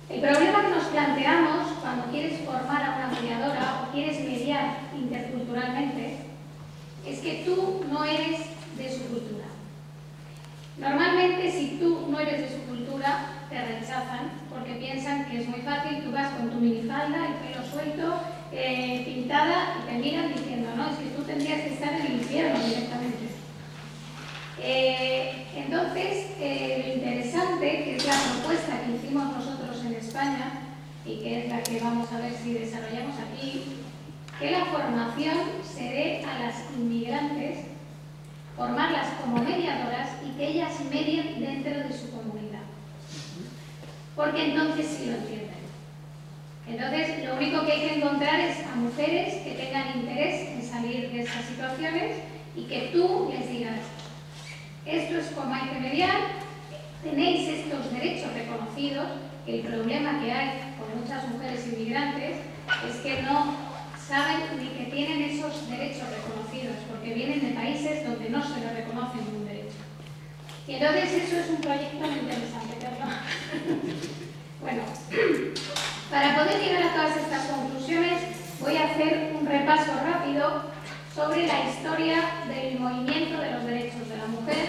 El problema que nos planteamos cuando quieres formar a una mediadora o quieres mediar interculturalmente es que tú no eres de su cultura. Normalmente, si tú no eres de su cultura, te rechazan porque piensan que es muy fácil, tú vas con tu minifalda, el pelo suelto, pintada, y te miran diciendo, no, es que tú tendrías que estar en el infierno directamente. Entonces, lo interesante, que es la propuesta que hicimos nosotros en España y que es la que vamos a ver si desarrollamos aquí, que la formación se dé a las inmigrantes, formarlas como mediadoras y que ellas medien dentro de su comunidad. Porque entonces sí lo entienden. Entonces, lo único que hay que encontrar es a mujeres que tengan interés en salir de esas situaciones y que tú les digas, esto es como hay que mediar, tenéis estos derechos reconocidos. El problema que hay con muchas mujeres inmigrantes es que no saben ni que tienen esos derechos reconocidos, porque vienen de países donde no se les reconoce ningún derecho. Y entonces eso es un proyecto muy interesante, ¿verdad? Bueno, para poder llegar a todas estas conclusiones voy a hacer un repaso rápido sobre la historia del movimiento de los derechos de la mujer,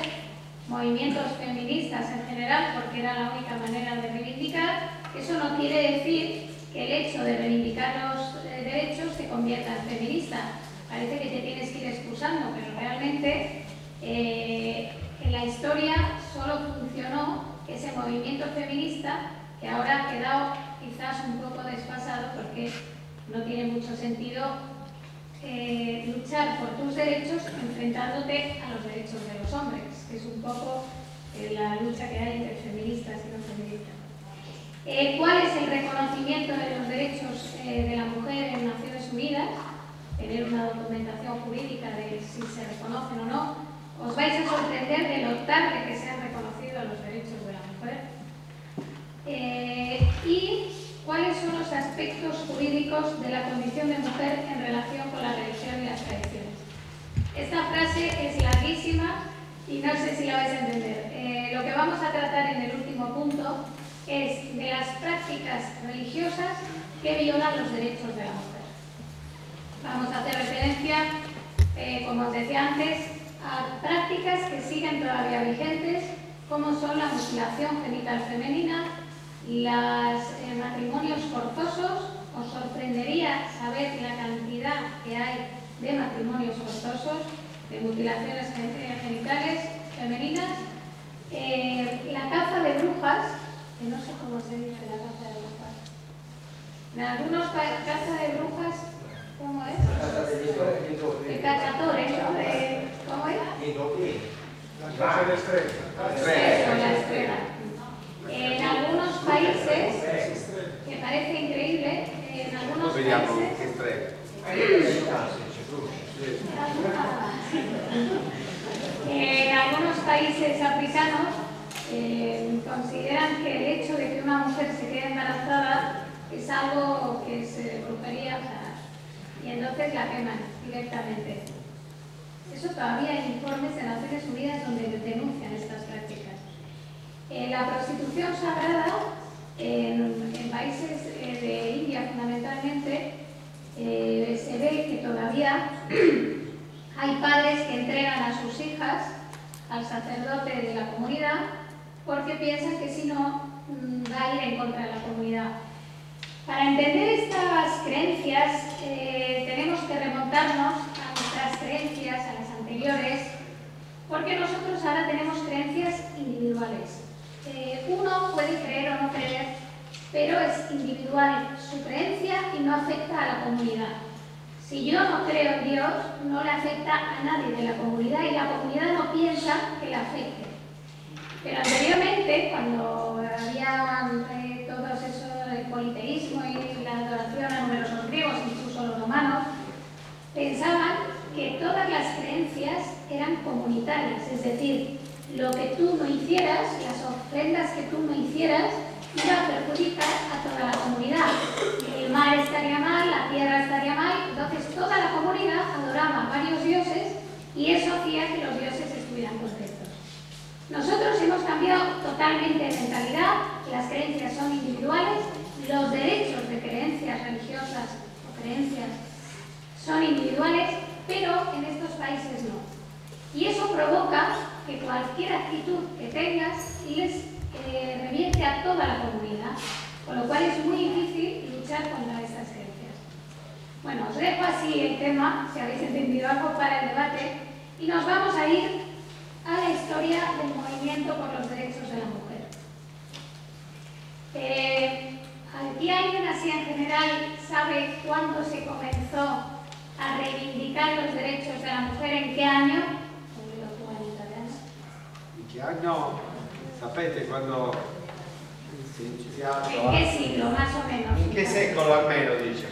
movimientos feministas en general, porque era la única manera de reivindicar. Eso no quiere decir que el hecho de reivindicar los derechos te convierta en feminista. Parece que te tienes que ir excusando, pero realmente en la historia solo funcionó ese movimiento feminista, que ahora ha quedado quizás un poco desfasado porque no tiene mucho sentido luchar por tus derechos enfrentándote a los derechos de los hombres, que es un poco la lucha que hay entre feministas y no feministas. ¿Cuál es el reconocimiento de los derechos de la mujer en Naciones Unidas? Tener una documentación jurídica de si se reconocen o no. Os vais a sorprender de lo tarde que se han reconocido los derechos de la mujer. Y cuáles son los aspectos jurídicos de la condición de mujer en relación con la religión y las tradiciones. Esta frase es larguísima y no sé si la vais a entender. Lo que vamos a tratar en el último punto es de las prácticas religiosas que violan los derechos de la mujer. Vamos a hacer referencia, como os decía antes, a prácticas que siguen todavía vigentes, como son la mutilación genital femenina, los matrimonios forzosos. Os sorprendería saber la cantidad que hay de matrimonios forzosos, de mutilaciones genitales femeninas, la caza de brujas, que no sé cómo se dice la caza de brujas. En algunos caza de brujas, ¿cómo es? De cazadores, ¿no? ¿Cómo es? La caza de estrella. La estrella. En algunos países, que parece increíble, en algunos países africanos consideran que el hecho de que una mujer se quede embarazada es algo que es brujería, y entonces la queman directamente. Eso todavía hay informes de Naciones Unidas donde denuncian estas prácticas. La prostitución sagrada en países de India fundamentalmente se ve que todavía hay padres que entregan a sus hijas al sacerdote de la comunidad porque piensan que si no va a ir en contra de la comunidad. Para entender estas creencias tenemos que remontarnos a nuestras creencias, a las anteriores, porque nosotros ahora tenemos creencias individuales. Uno puede creer o no creer, pero es individual su creencia y no afecta a la comunidad. Si yo no creo en Dios, no le afecta a nadie de la comunidad y la comunidad no piensa que le afecte. Pero anteriormente, cuando había todo eso, el politeísmo y la adoración a numerosos griegos, incluso los romanos, pensaban que todas las creencias eran comunitarias, es decir, lo que tú no hicieras, las ofrendas que tú no hicieras, iba a perjudicar a toda la comunidad. El mar estaría mal, la tierra estaría mal, entonces toda la comunidad adoraba a varios dioses y eso hacía que los dioses estuvieran contentos. Nosotros hemos cambiado totalmente de mentalidad, las creencias son individuales creencias son individuales, pero en estos países no. Y eso provoca que cualquier actitud que tengas les revierte a toda la comunidad, con lo cual es muy difícil luchar contra estas creencias. Bueno, os dejo así el tema, si habéis entendido algo, para el debate, y nos vamos a ir a la historia del movimiento por los derechos de la mujer. ¿Aquí alguien así en general sabe cuándo se comenzó a reivindicar los derechos de la mujer? ¿En qué año? ¿En qué año? ¿Sapete cuando si è iniziato? ¿En qué siglo, más o menos? In che secolo almeno, dice?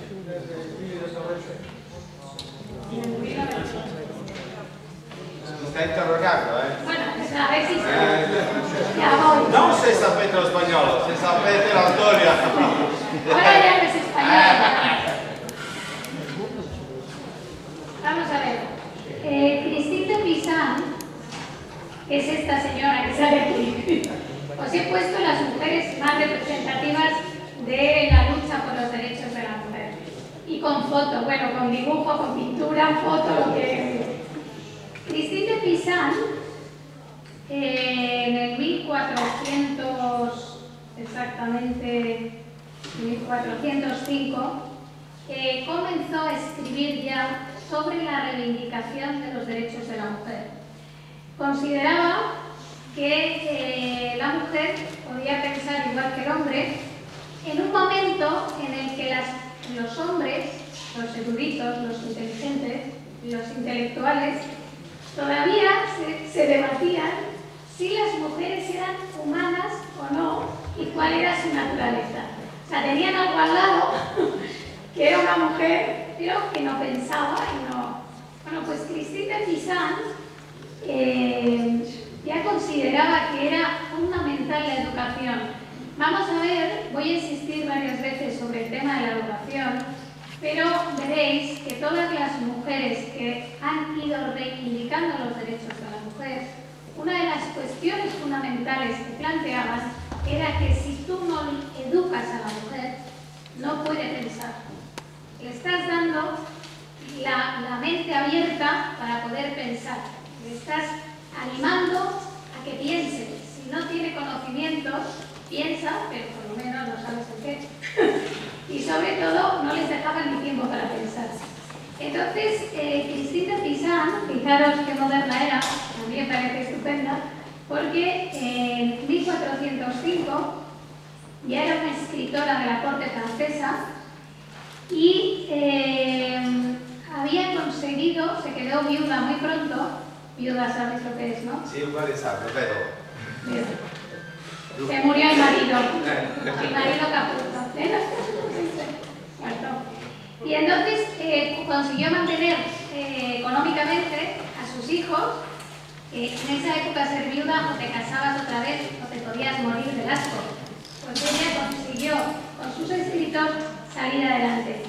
Mi sta interrogando, Bueno, pues a ver si ya voy. Non se sapete lo spagnolo, se sapete la storia. Ahora ya no es español. Vamos a ver. Christine de Pizan, que es esta señora que sale aquí, os he puesto las mujeres más representativas de la lucha por los derechos de la mujer. Y con foto, bueno, con dibujo, con pintura, foto, lo que... Christine de Pizan, en el 1400, exactamente 1405, comenzó a escribir ya sobre la reivindicación de los derechos de la mujer. Consideraba que la mujer podía pensar igual que el hombre en un momento en el que los hombres, los eruditos, los inteligentes, los intelectuales, todavía se debatían si las mujeres eran humanas o no y cuál era su naturaleza. O sea, tenían algo al lado que era una mujer, pero que no pensaba y no... Bueno, pues Christine de Pizan ya consideraba que era fundamental la educación. Vamos a ver, voy a insistir varias veces sobre el tema de la educación, pero veréis que todas las mujeres que han ido reivindicando los derechos de la mujer, una de las cuestiones fundamentales que planteaban era que si tú no educas a la mujer, no puede pensar. Le estás dando la mente abierta para poder pensar. Le estás animando a que piense. Si no tiene conocimientos, piensa, pero por lo menos no sabes el qué. Y sobre todo, no les dejaban ni tiempo para pensar. Entonces, Christine de Pizan, fijaros qué moderna era, a mí me parece estupenda, porque en 1405 ya era una escritora de la corte francesa y había conseguido, se quedó viuda muy pronto. Viuda, ¿sabes lo que es, no? Sí, uguale sabe, vero. Se murió el marido Caputo. Y entonces consiguió mantener económicamente a sus hijos. En esa época ser viuda o te casabas otra vez o te podías morir del asco. Pues ella consiguió con sus escritos salir adelante.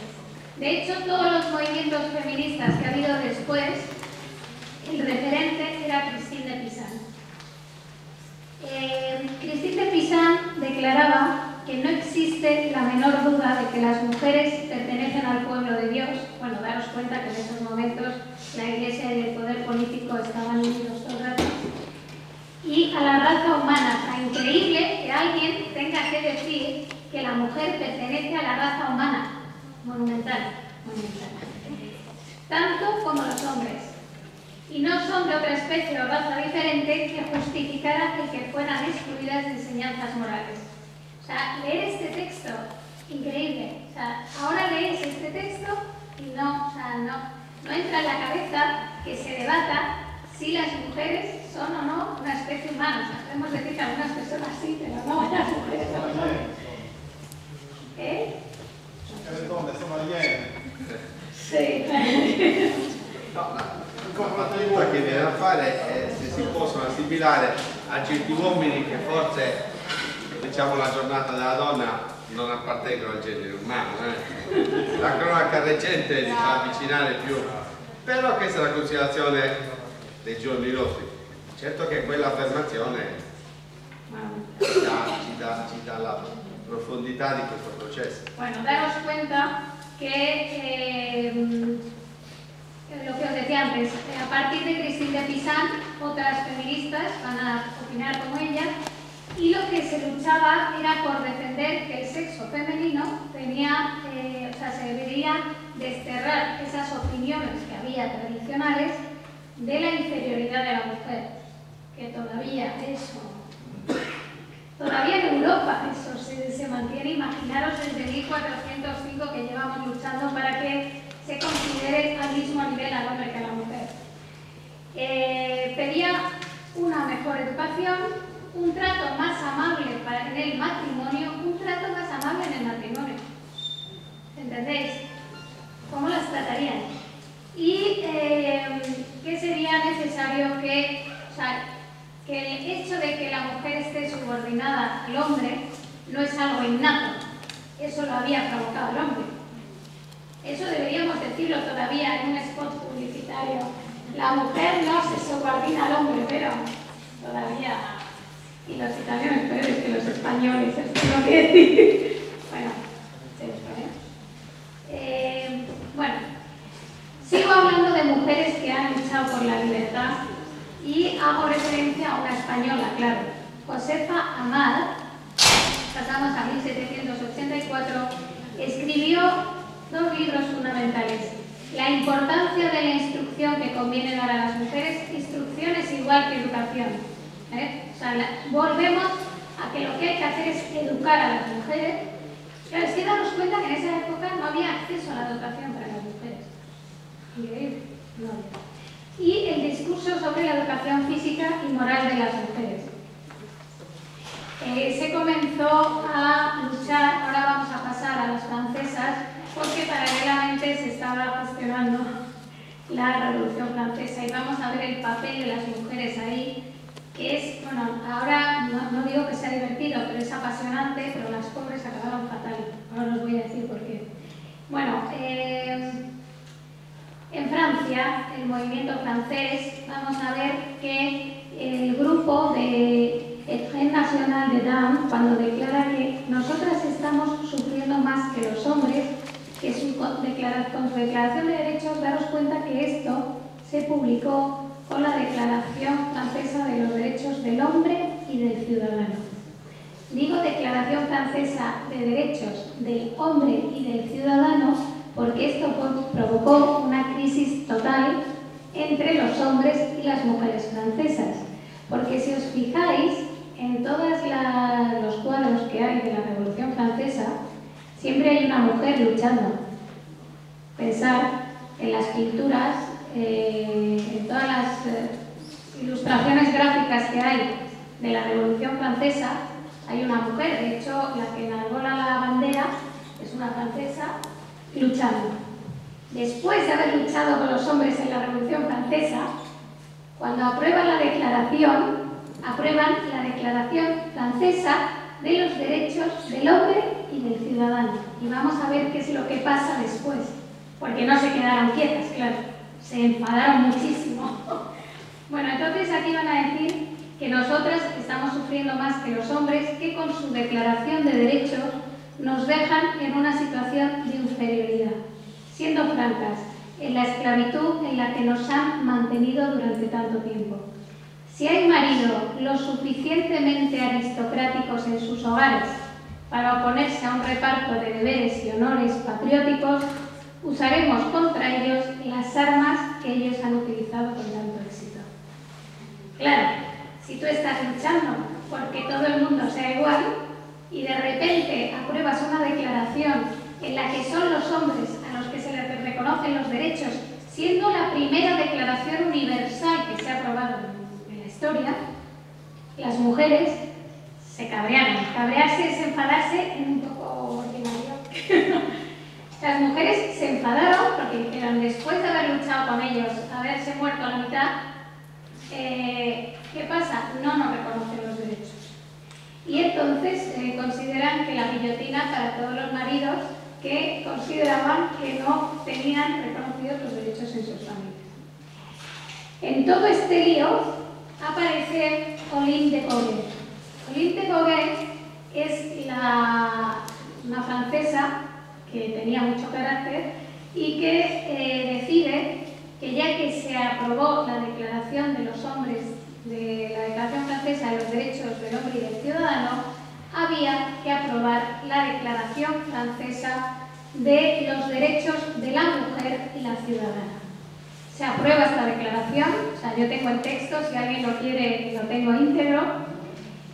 De hecho, todos los movimientos feministas que ha habido después, el referente era Christine de Pizan. Christine de Pizan declaraba que no existe la menor duda de que las mujeres pertenecen al pueblo de Dios. Bueno, daros cuenta que en esos momentos la Iglesia y el poder político estaban unidos todo el rato. Y a la raza humana. O sea, increíble que alguien tenga que decir que la mujer pertenece a la raza humana. Monumental, monumental. Tanto como los hombres. Y no son de otra especie o raza diferente que justificara el que fueran excluidas de enseñanzas morales. O sea, leer este texto, increíble. O sea, ahora lees este texto y no, o sea, no entra en la cabeza que se debata si las mujeres son o no una especie humana. O sea, podemos decir que algunas personas sí, pero no las mujeres o los hombres. ¿Eh? Le donne sono aliene. Sí. La pregunta che viene a fare è se si possono assimilare a certi uomini che forse, diciamo, la giornata della donna non appartengono al genere umano. La cronaca recente li fa avvicinare più, però questa è la considerazione dei giorni nostri. Certo che quell'affermazione ci dà la profondità di questo processo. Bueno, daros cuenta que, lo que os decía antes, a partir de Christine de Pizan, otras feministas van a opinar como ella, y lo que se luchaba era por defender que el sexo femenino tenía, se debería desterrar esas opiniones que había tradicionales de la inferioridad de la mujer, que todavía en Europa eso se mantiene. Imaginaros desde 1405 que llevamos luchando para que se considere al mismo nivel al hombre que a la mujer. Pedía una mejor educación, un trato más amable en el matrimonio, ¿entendéis? ¿Cómo las tratarían? Y que sería necesario que el hecho de que la mujer esté subordinada al hombre no es algo innato, eso lo había provocado el hombre. Eso deberíamos decirlo todavía en un spot publicitario. La mujer no se subordina al hombre, pero todavía... Y los italianos peores que los españoles, esto no quiere decir. Bueno, sigo hablando de mujeres que han luchado por la libertad y hago referencia a una española, claro. Josefa Amad, pasamos a 1784, escribió 2 libros fundamentales. La importancia de la instrucción que conviene dar a las mujeres. Instrucción es igual que educación. Volvemos a que lo que hay que hacer es educar a las mujeres. Claro, es que daros cuenta que en esa época no había acceso a la educación para las mujeres. Increíble. No había. Y el discurso sobre la educación física y moral de las mujeres. Se comenzó a luchar, ahora vamos a pasar a las francesas, porque paralelamente se estaba gestionando la Revolución Francesa y vamos a ver el papel de las mujeres ahí, que es, bueno, ahora no digo que sea divertido, pero es apasionante, pero las pobres acabaron fatal. Ahora os voy a decir por qué. Bueno, en Francia, el movimiento francés, vamos a ver que el grupo de Front National de Dames, cuando declara que nosotras estamos sufriendo más que los hombres, que con su declaración de derechos, daros cuenta que esto se publicó con la Declaración Francesa de los Derechos del Hombre y del Ciudadano. Digo Declaración Francesa de Derechos del Hombre y del Ciudadano porque esto provocó una crisis total entre los hombres y las mujeres francesas. Porque si os fijáis, en todos los cuadros que hay de la Revolución Francesa, siempre hay una mujer luchando. Pensar en las pinturas, en todas las ilustraciones gráficas que hay de la Revolución Francesa, hay una mujer. De hecho, la que enarbola la bandera es una francesa luchando. Después de haber luchado con los hombres en la Revolución Francesa, cuando aprueban la Declaración Francesa de los Derechos del Hombre y del Ciudadano. Y vamos a ver qué es lo que pasa después, porque no se quedaron quietas, claro, se enfadaron muchísimo. Bueno, entonces aquí van a decir que nosotras estamos sufriendo más que los hombres, que con su declaración de derechos nos dejan en una situación de inferioridad. Siendo francas, en la esclavitud en la que nos han mantenido durante tanto tiempo. Si hay maridos lo suficientemente aristocráticos en sus hogares para oponerse a un reparto de deberes y honores patrióticos, usaremos contra ellos las armas que ellos han utilizado con tanto éxito. Claro, si tú estás luchando porque todo el mundo sea igual y de repente apruebas una declaración en la que son los hombres a los que se les reconocen los derechos, siendo la primera declaración universal que se ha aprobado en la historia, las mujeres se cabrearon. Cabrearse es enfadarse en un poco ordinario. Las mujeres se enfadaron porque dijeron, después de haber luchado con ellos, haberse muerto a la mitad, ¿qué pasa? No nos reconocen los derechos. Y entonces consideran que la guillotina para todos los maridos que consideraban que no tenían reconocidos los derechos en sus familias. En todo este lío aparece Olympe de Gouges. Olympe de Gouges es una francesa que tenía mucho carácter y que decide que ya que se aprobó la Declaración de los Hombres, de la Declaración Francesa de los Derechos del Hombre y del Ciudadano, había que aprobar la Declaración Francesa de los Derechos de la Mujer y la Ciudadana. Se aprueba esta declaración, o sea, yo tengo el texto, si alguien lo quiere, lo tengo íntegro,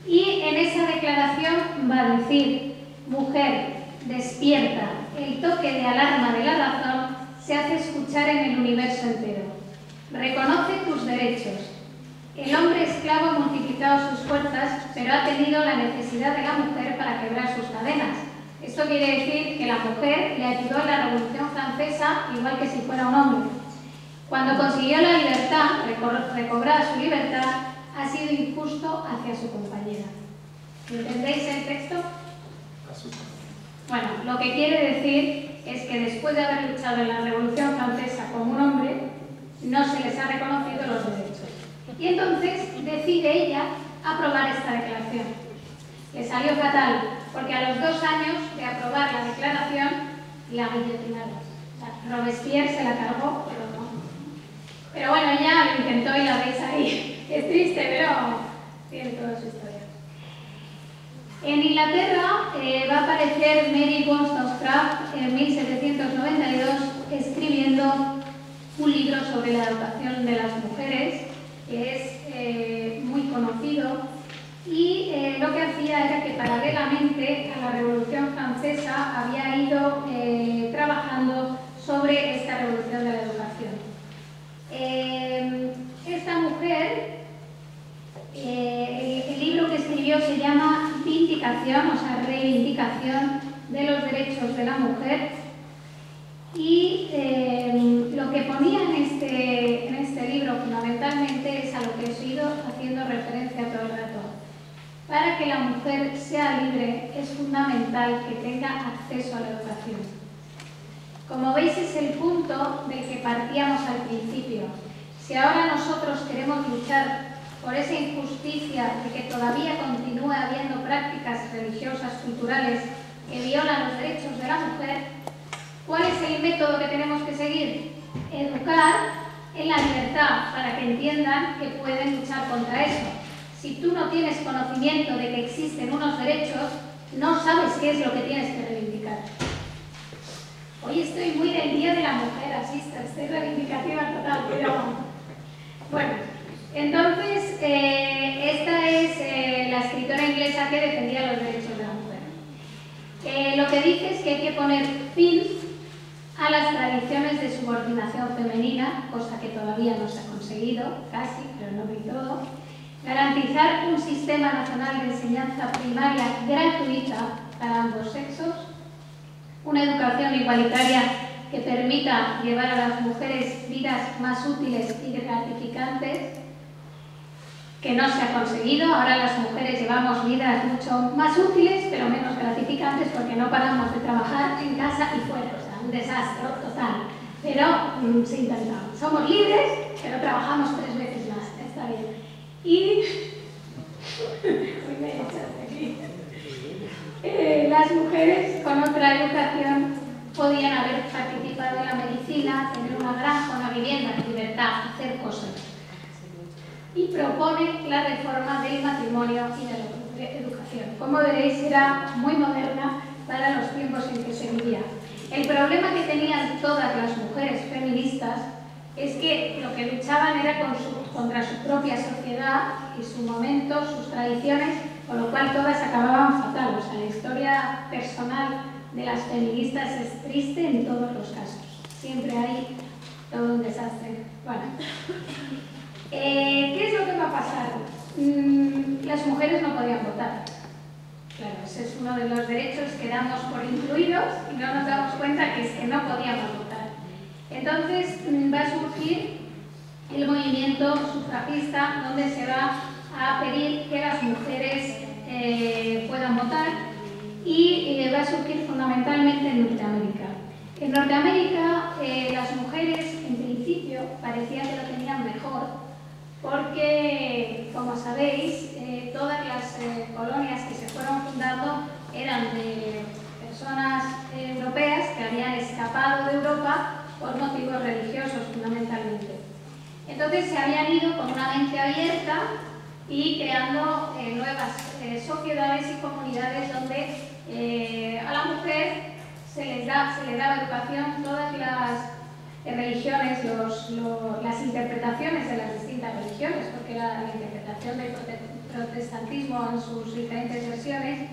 y en esa declaración va a decir: mujer, despierta, el toque de alarma de la razón se hace escuchar en el universo entero. Reconoce tus derechos. El hombre esclavo ha multiplicado sus fuerzas, pero ha tenido la necesidad de la mujer para quebrar sus cadenas. Esto quiere decir que la mujer le ayudó en la Revolución Francesa igual que si fuera un hombre. Cuando consiguió la libertad, recobrar su libertad, ha sido injusto hacia su compañera. ¿Entendéis el texto? Bueno, lo que quiere decir es que después de haber luchado en la Revolución Francesa como un hombre, no se les ha reconocido los derechos. Y entonces decide ella aprobar esta declaración. Le salió fatal, porque a los 2 años de aprobar la declaración, la guillotinaron. O sea, Robespierre se la cargó, pero no. Pero bueno, ella lo intentó y la veis ahí. Es triste, pero tiene toda su historia. En Inglaterra va a aparecer Mary Wollstonecraft en 1792 escribiendo un libro sobre la educación de las mujeres, que es muy conocido, y lo que hacía era que paralelamente a la Revolución Francesa había ido trabajando sobre esta revolución de la educación. Esta mujer, el libro que escribió se llama Vindicación, o sea, Reivindicación de los Derechos de la Mujer, y lo que ponía en este libro fundamentalmente es a lo que he ido haciendo referencia todo el rato. Para que la mujer sea libre es fundamental que tenga acceso a la educación. Como veis, es el punto del que partíamos al principio. Si ahora nosotros queremos luchar por esa injusticia de que todavía continúe habiendo prácticas religiosas, culturales, que violan los derechos de la mujer, ¿cuál es el método que tenemos que seguir? Educar en la libertad, para que entiendan que pueden luchar contra eso. Si tú no tienes conocimiento de que existen unos derechos, no sabes qué es lo que tienes que reivindicar. Hoy estoy muy del Día de la Mujer, asista, estoy reivindicativa total, pero bueno. Entonces, esta es la escritora inglesa que defendía los derechos de la mujer. Lo que dice es que hay que poner fin a las tradiciones de subordinación femenina, cosa que todavía no se ha conseguido, casi, pero no del todo. Garantizar un sistema nacional de enseñanza primaria gratuita para ambos sexos. Una educación igualitaria que permita llevar a las mujeres vidas más útiles y gratificantes, que no se ha conseguido. Ahora las mujeres llevamos vidas mucho más útiles, pero menos gratificantes, porque no paramos de trabajar en casa y fuera. O sea, un desastre total. Pero se intenta. Somos libres, pero trabajamos 3 veces más. Está bien. Y me echaste aquí. Las mujeres con otra educación podían haber participado en la medicina, tener una granja, una vivienda, libertad, hacer cosas. Y propone la reforma del matrimonio y de la educación. Como veréis, era muy moderna para los tiempos en que se vivía. El problema que tenían todas las mujeres feministas es que lo que luchaban era contra su propia sociedad y su momento, sus tradiciones, con lo cual todas acababan fatal. O sea, la historia personal de las feministas es triste en todos los casos. Siempre hay todo un desastre. Bueno, ¿qué es lo que va a pasar? Las mujeres no podían votar. Claro, ese es uno de los derechos que damos por incluidos y no nos damos cuenta que es que no podíamos votar. Entonces va a surgir el movimiento sufragista, donde se va a pedir que las mujeres puedan votar, y va a surgir fundamentalmente en Norteamérica. En Norteamérica las mujeres en principio parecía que lo tenían mejor, porque, como sabéis, todas las colonias que se fueron fundando eran de personas europeas que de Europa por motivos religiosos fundamentalmente. Entonces se habían ido con una mente abierta y creando nuevas sociedades y comunidades donde a la mujer se le daba educación. Todas las religiones, las interpretaciones de las distintas religiones, porque la interpretación del protestantismo en sus diferentes versiones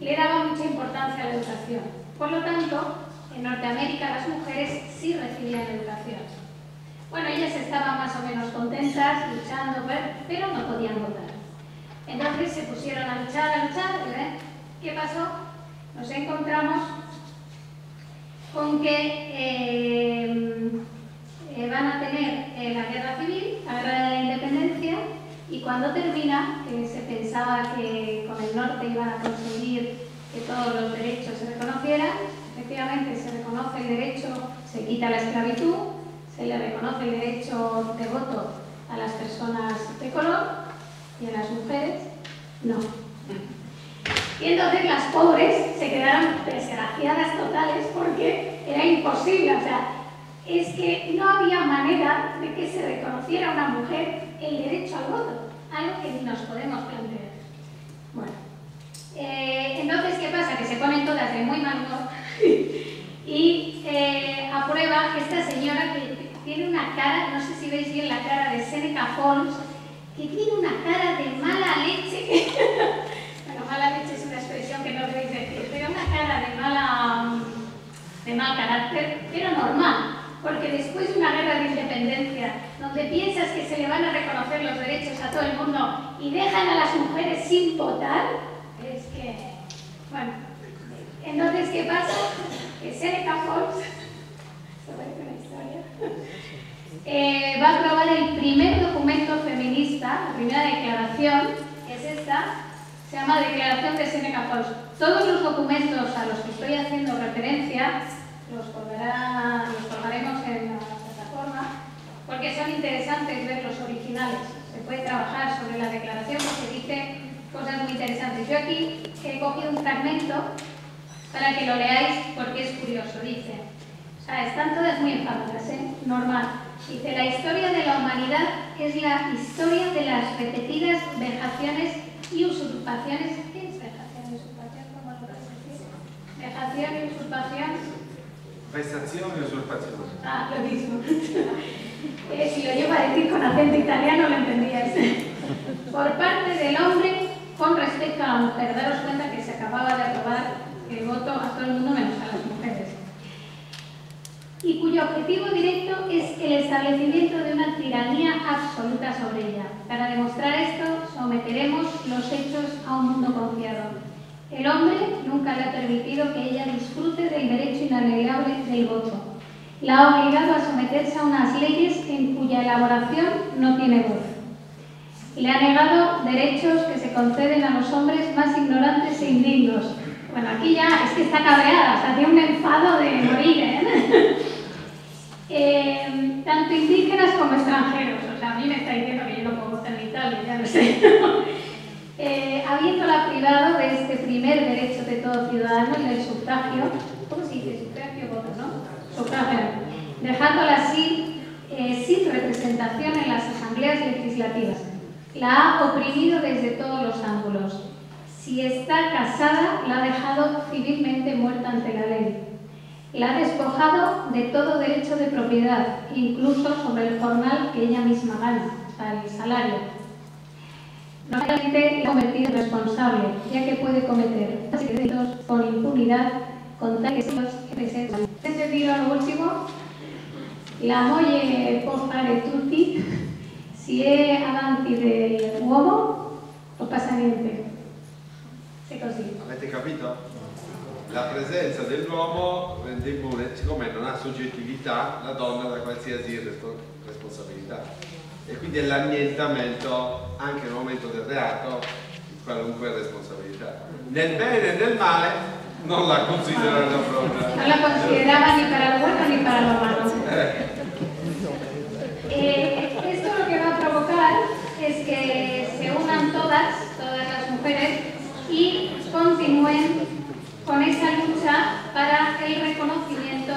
le daba mucha importancia a la educación. Por lo tanto, en Norteamérica las mujeres sí recibían educación. Bueno, ellas estaban más o menos contentas, luchando, pero no podían votar. Entonces se pusieron a luchar, ¿eh? ¿Qué pasó? Nos encontramos con que van a tener la guerra civil, la guerra de la independencia, y cuando termina, que se pensaba que con el norte iban a conseguir que todos los derechos se reconocieran, efectivamente se reconoce el derecho, se quita la esclavitud, se le reconoce el derecho de voto a las personas de color y a las mujeres no. Y entonces las pobres se quedaron desgraciadas totales porque era imposible, o sea, es que no había manera de que se reconociera a una mujer el derecho al voto, algo que ni nos podemos plantear. Bueno, entonces, ¿qué pasa? Que se ponen todas de muy mal humor y aprueba esta señora que tiene una cara, no sé si veis bien la cara de Seneca Falls, que tiene una cara de mala leche, bueno, mala leche es una expresión que no debéis decir, pero una cara de mal carácter, pero normal, porque después de una guerra de independencia, donde piensas que se le van a reconocer los derechos a todo el mundo y dejan a las mujeres sin votar, es que, bueno, entonces, ¿qué pasa? Que Seneca Falls, ¿se parece una historia? Va a aprobar el primer documento feminista, la primera declaración, que es esta, se llama Declaración de Seneca Falls. Todos los documentos a los que estoy haciendo referencia los colgaremos en la plataforma, porque son interesantes ver los originales. Se puede trabajar sobre la declaración porque dice cosas muy interesantes. Yo aquí he cogido un fragmento para que lo leáis porque es curioso. Dice, o sea, están todas muy enfadadas, normal. Dice, la historia de la humanidad es la historia de las repetidas vejaciones y usurpaciones. ¿Qué es vejación y usurpación? ¿Cómo lo puedes decir? Vejación y usurpación. Vestazione e usurpazione. Ah, lo mismo. Si lo llevo a decir con acento italiano lo entendías. Por parte del hombre con respecto a la mujer. Daros cuenta que se acababa de aprobar el voto a todo el mundo menos a las mujeres. Y cuyo objetivo directo es el establecimiento de una tiranía absoluta sobre ella. Para demostrar esto, someteremos los hechos a un mundo confiado. El hombre nunca le ha permitido que ella disfrute del derecho inalienable del voto. La ha obligado a someterse a unas leyes en cuya elaboración no tiene voz. Le ha negado derechos que se conceden a los hombres más ignorantes e indignos. Bueno, aquí ya es que está cabreada, o sea, tiene un enfado de morir, tanto indígenas como extranjeros. O sea, a mí me está diciendo que yo no puedo votar en Italia, ya lo sé. Habiéndola privado de este primer derecho de todo ciudadano, el del sufragio, ¿cómo se dice? Sufragio, voto, ¿no? Sufragio. Dejándola así sin representación en las asambleas legislativas. La ha oprimido desde todos los ángulos. Si está casada, la ha dejado civilmente muerta ante la ley. La ha despojado de todo derecho de propiedad, incluso sobre el jornal que ella misma gana, o sea, el salario. Normalmente la ha convertido en responsable, ya que puede cometer delitos con impunidad, con tal que se los presenten. ¿Entendido lo último? La moglie può fare tutti, si è avanti dell'uomo, non passa niente. Se così. Avete capito? La presenza dell'uomo rende immune, siccome non ha soggettività, la donna da qualsiasi responsabilità. E quindi è l'annientamento anche nel momento del reato di qualunque responsabilità. Nel bene e nel male non la considerano proprio. Non la considerava ni para lo bueno ni para lo malo. Esto lo que va a provocar es que se unan todas las mujeres y continúen con esa lucha para el reconocimiento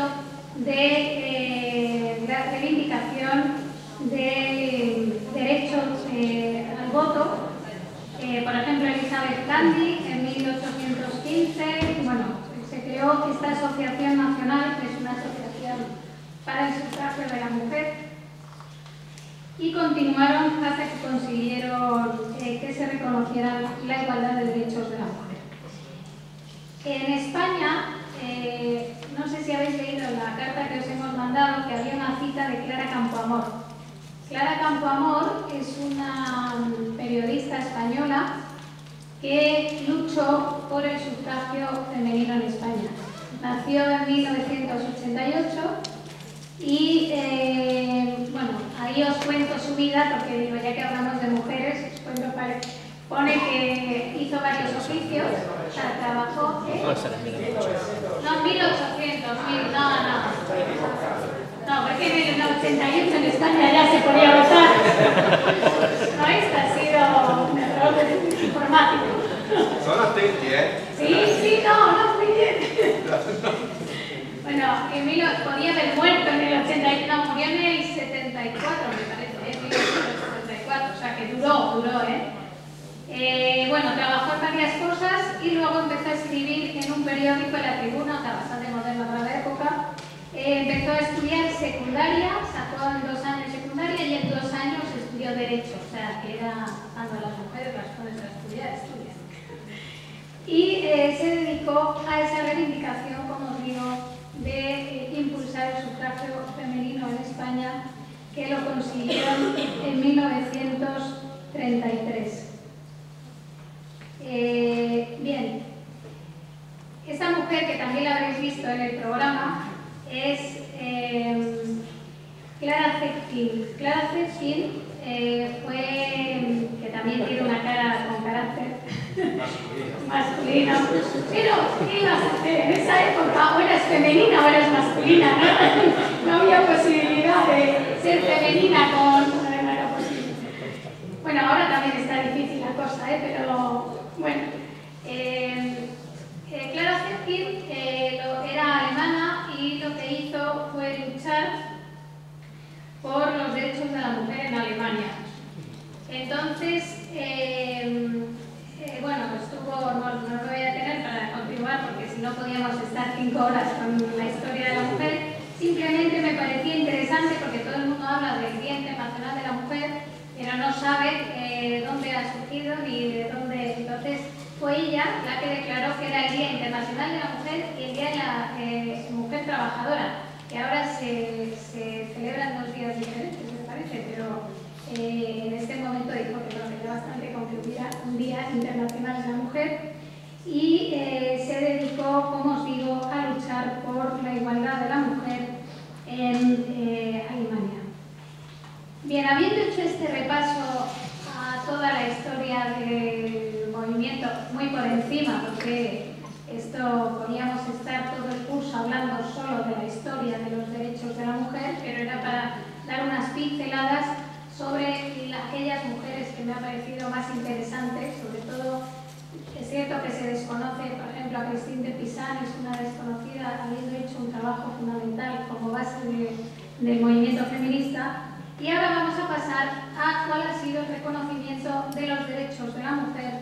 de la reivindicación del derecho al voto. Por ejemplo, Elizabeth Cady en 1815, bueno, se creó esta asociación nacional, que es una asociación para el sufragio de la mujer, y continuaron hasta que consiguieron que se reconociera la igualdad de derechos de la mujer. En España, no sé si habéis leído la carta que os hemos mandado, que había una cita de Clara Campoamor. Clara Campoamor es una periodista española que luchó por el sufragio femenino en España. Nació en 1988 y, bueno, ahí os cuento su vida porque digo, ya que hablamos de mujeres, os cuento, pone que hizo varios oficios, o sea, trabajó... No, 1800, no, porque en el 88 en España ya se podía votar. No, esto ha sido un error informático. Son atentos, ¿eh? Sí, no, muy bien. Bueno, podía haber muerto en el 88, no, murió en el 74, me parece, 1974, o sea que duró, ¿eh? Bueno, trabajó en varias cosas y luego empezó a escribir en un periódico, La Tribuna, que bastante moderno para la época. Empezó a estudiar secundaria, sacó en 2 años secundaria y en 2 años estudió Derecho, o sea, que era cuando las mujeres las pones a estudian. Y se dedicó a esa reivindicación, como os digo, de impulsar el sufragio femenino en España, que lo consiguieron en 1933. Bien, esta mujer, que también la habréis visto en el programa, es Clara Zetkin. Clara Zetkin que también tiene una cara con carácter masculino. Pero, ¿qué ibas a hacer? En esa época o eras femenina o eras masculina, ¿no? No había posibilidad de ser femenina no era posible. Bueno, ahora también está difícil la cosa, pero bueno. Clara Zetkin era alemana y lo que hizo fue luchar por los derechos de la mujer en Alemania. Entonces, bueno, no lo voy a tener para continuar porque si no podíamos estar 5 horas con la historia de la mujer. Simplemente me parecía interesante porque todo el mundo habla del Día Internacional de la Mujer, pero no sabe dónde ha surgido ni de dónde. Entonces, fue ella la que declaró que era el Día Internacional de la Mujer y el Día de la Mujer Trabajadora, que ahora se celebran 2 días diferentes, me parece, pero en este momento dijo que no, tenía bastante con que hubiera un Día Internacional de la Mujer y se dedicó, como os digo, a luchar por la igualdad de la mujer en Alemania. Bien, habiendo hecho este repaso a toda la historia del movimiento muy por encima, porque esto podíamos estar todo el curso hablando solo de la historia de los derechos de la mujer, pero era para dar unas pinceladas sobre aquellas mujeres que me han parecido más interesantes. Sobre todo, es cierto que se desconoce, por ejemplo, a Christine de Pizan, es una desconocida, habiendo hecho un trabajo fundamental como base del movimiento feminista. Y ahora vamos a pasar a cuál ha sido el reconocimiento de los derechos de la mujer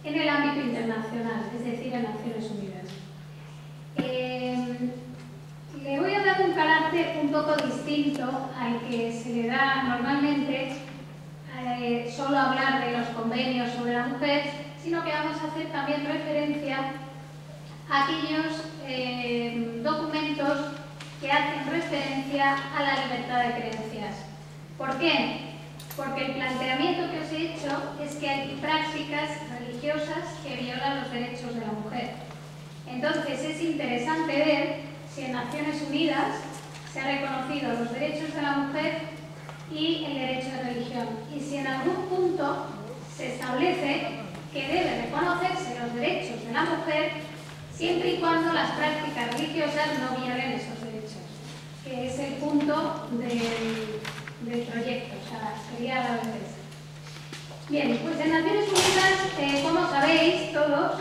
en el ámbito internacional, es decir, en Naciones Unidas. Le voy a dar un carácter un poco distinto al que se le da normalmente solo hablar de los convenios sobre la mujer, sino que vamos a hacer también referencia a aquellos documentos que hacen referencia a la libertad de creencias. ¿Por qué? Porque el planteamiento que os he hecho es que hay prácticas religiosas que violan los derechos de la mujer. Entonces es interesante ver si en Naciones Unidas se han reconocido los derechos de la mujer y el derecho de religión. Y si en algún punto se establece que deben reconocerse los derechos de la mujer siempre y cuando las prácticas religiosas no violen esos derechos, que es el punto del proyecto, o sea, sería la vez. Bien, pues en Naciones Unidas, como sabéis todos,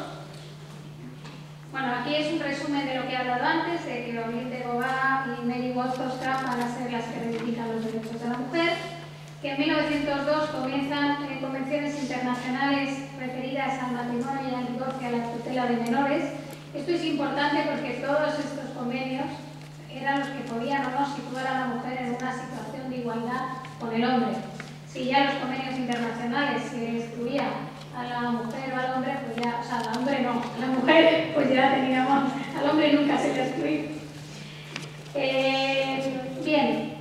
Bueno, aquí es un resumen de lo que he hablado antes, de que Olin de Beauvoir y Mary Wollstonecraft van a ser las que reivindican los derechos de la mujer, que en 1902 comienzan convenciones internacionales referidas al matrimonio y al divorcio y a la tutela de menores. Esto es importante porque todos estos convenios eran los que podían o no situar a la mujer en una situación de igualdad con el hombre. Si ya los convenios internacionales se excluía a la mujer o al hombre, pues ya, o sea, al hombre no, a la mujer pues ya teníamos, al hombre nunca se le excluía. Bien,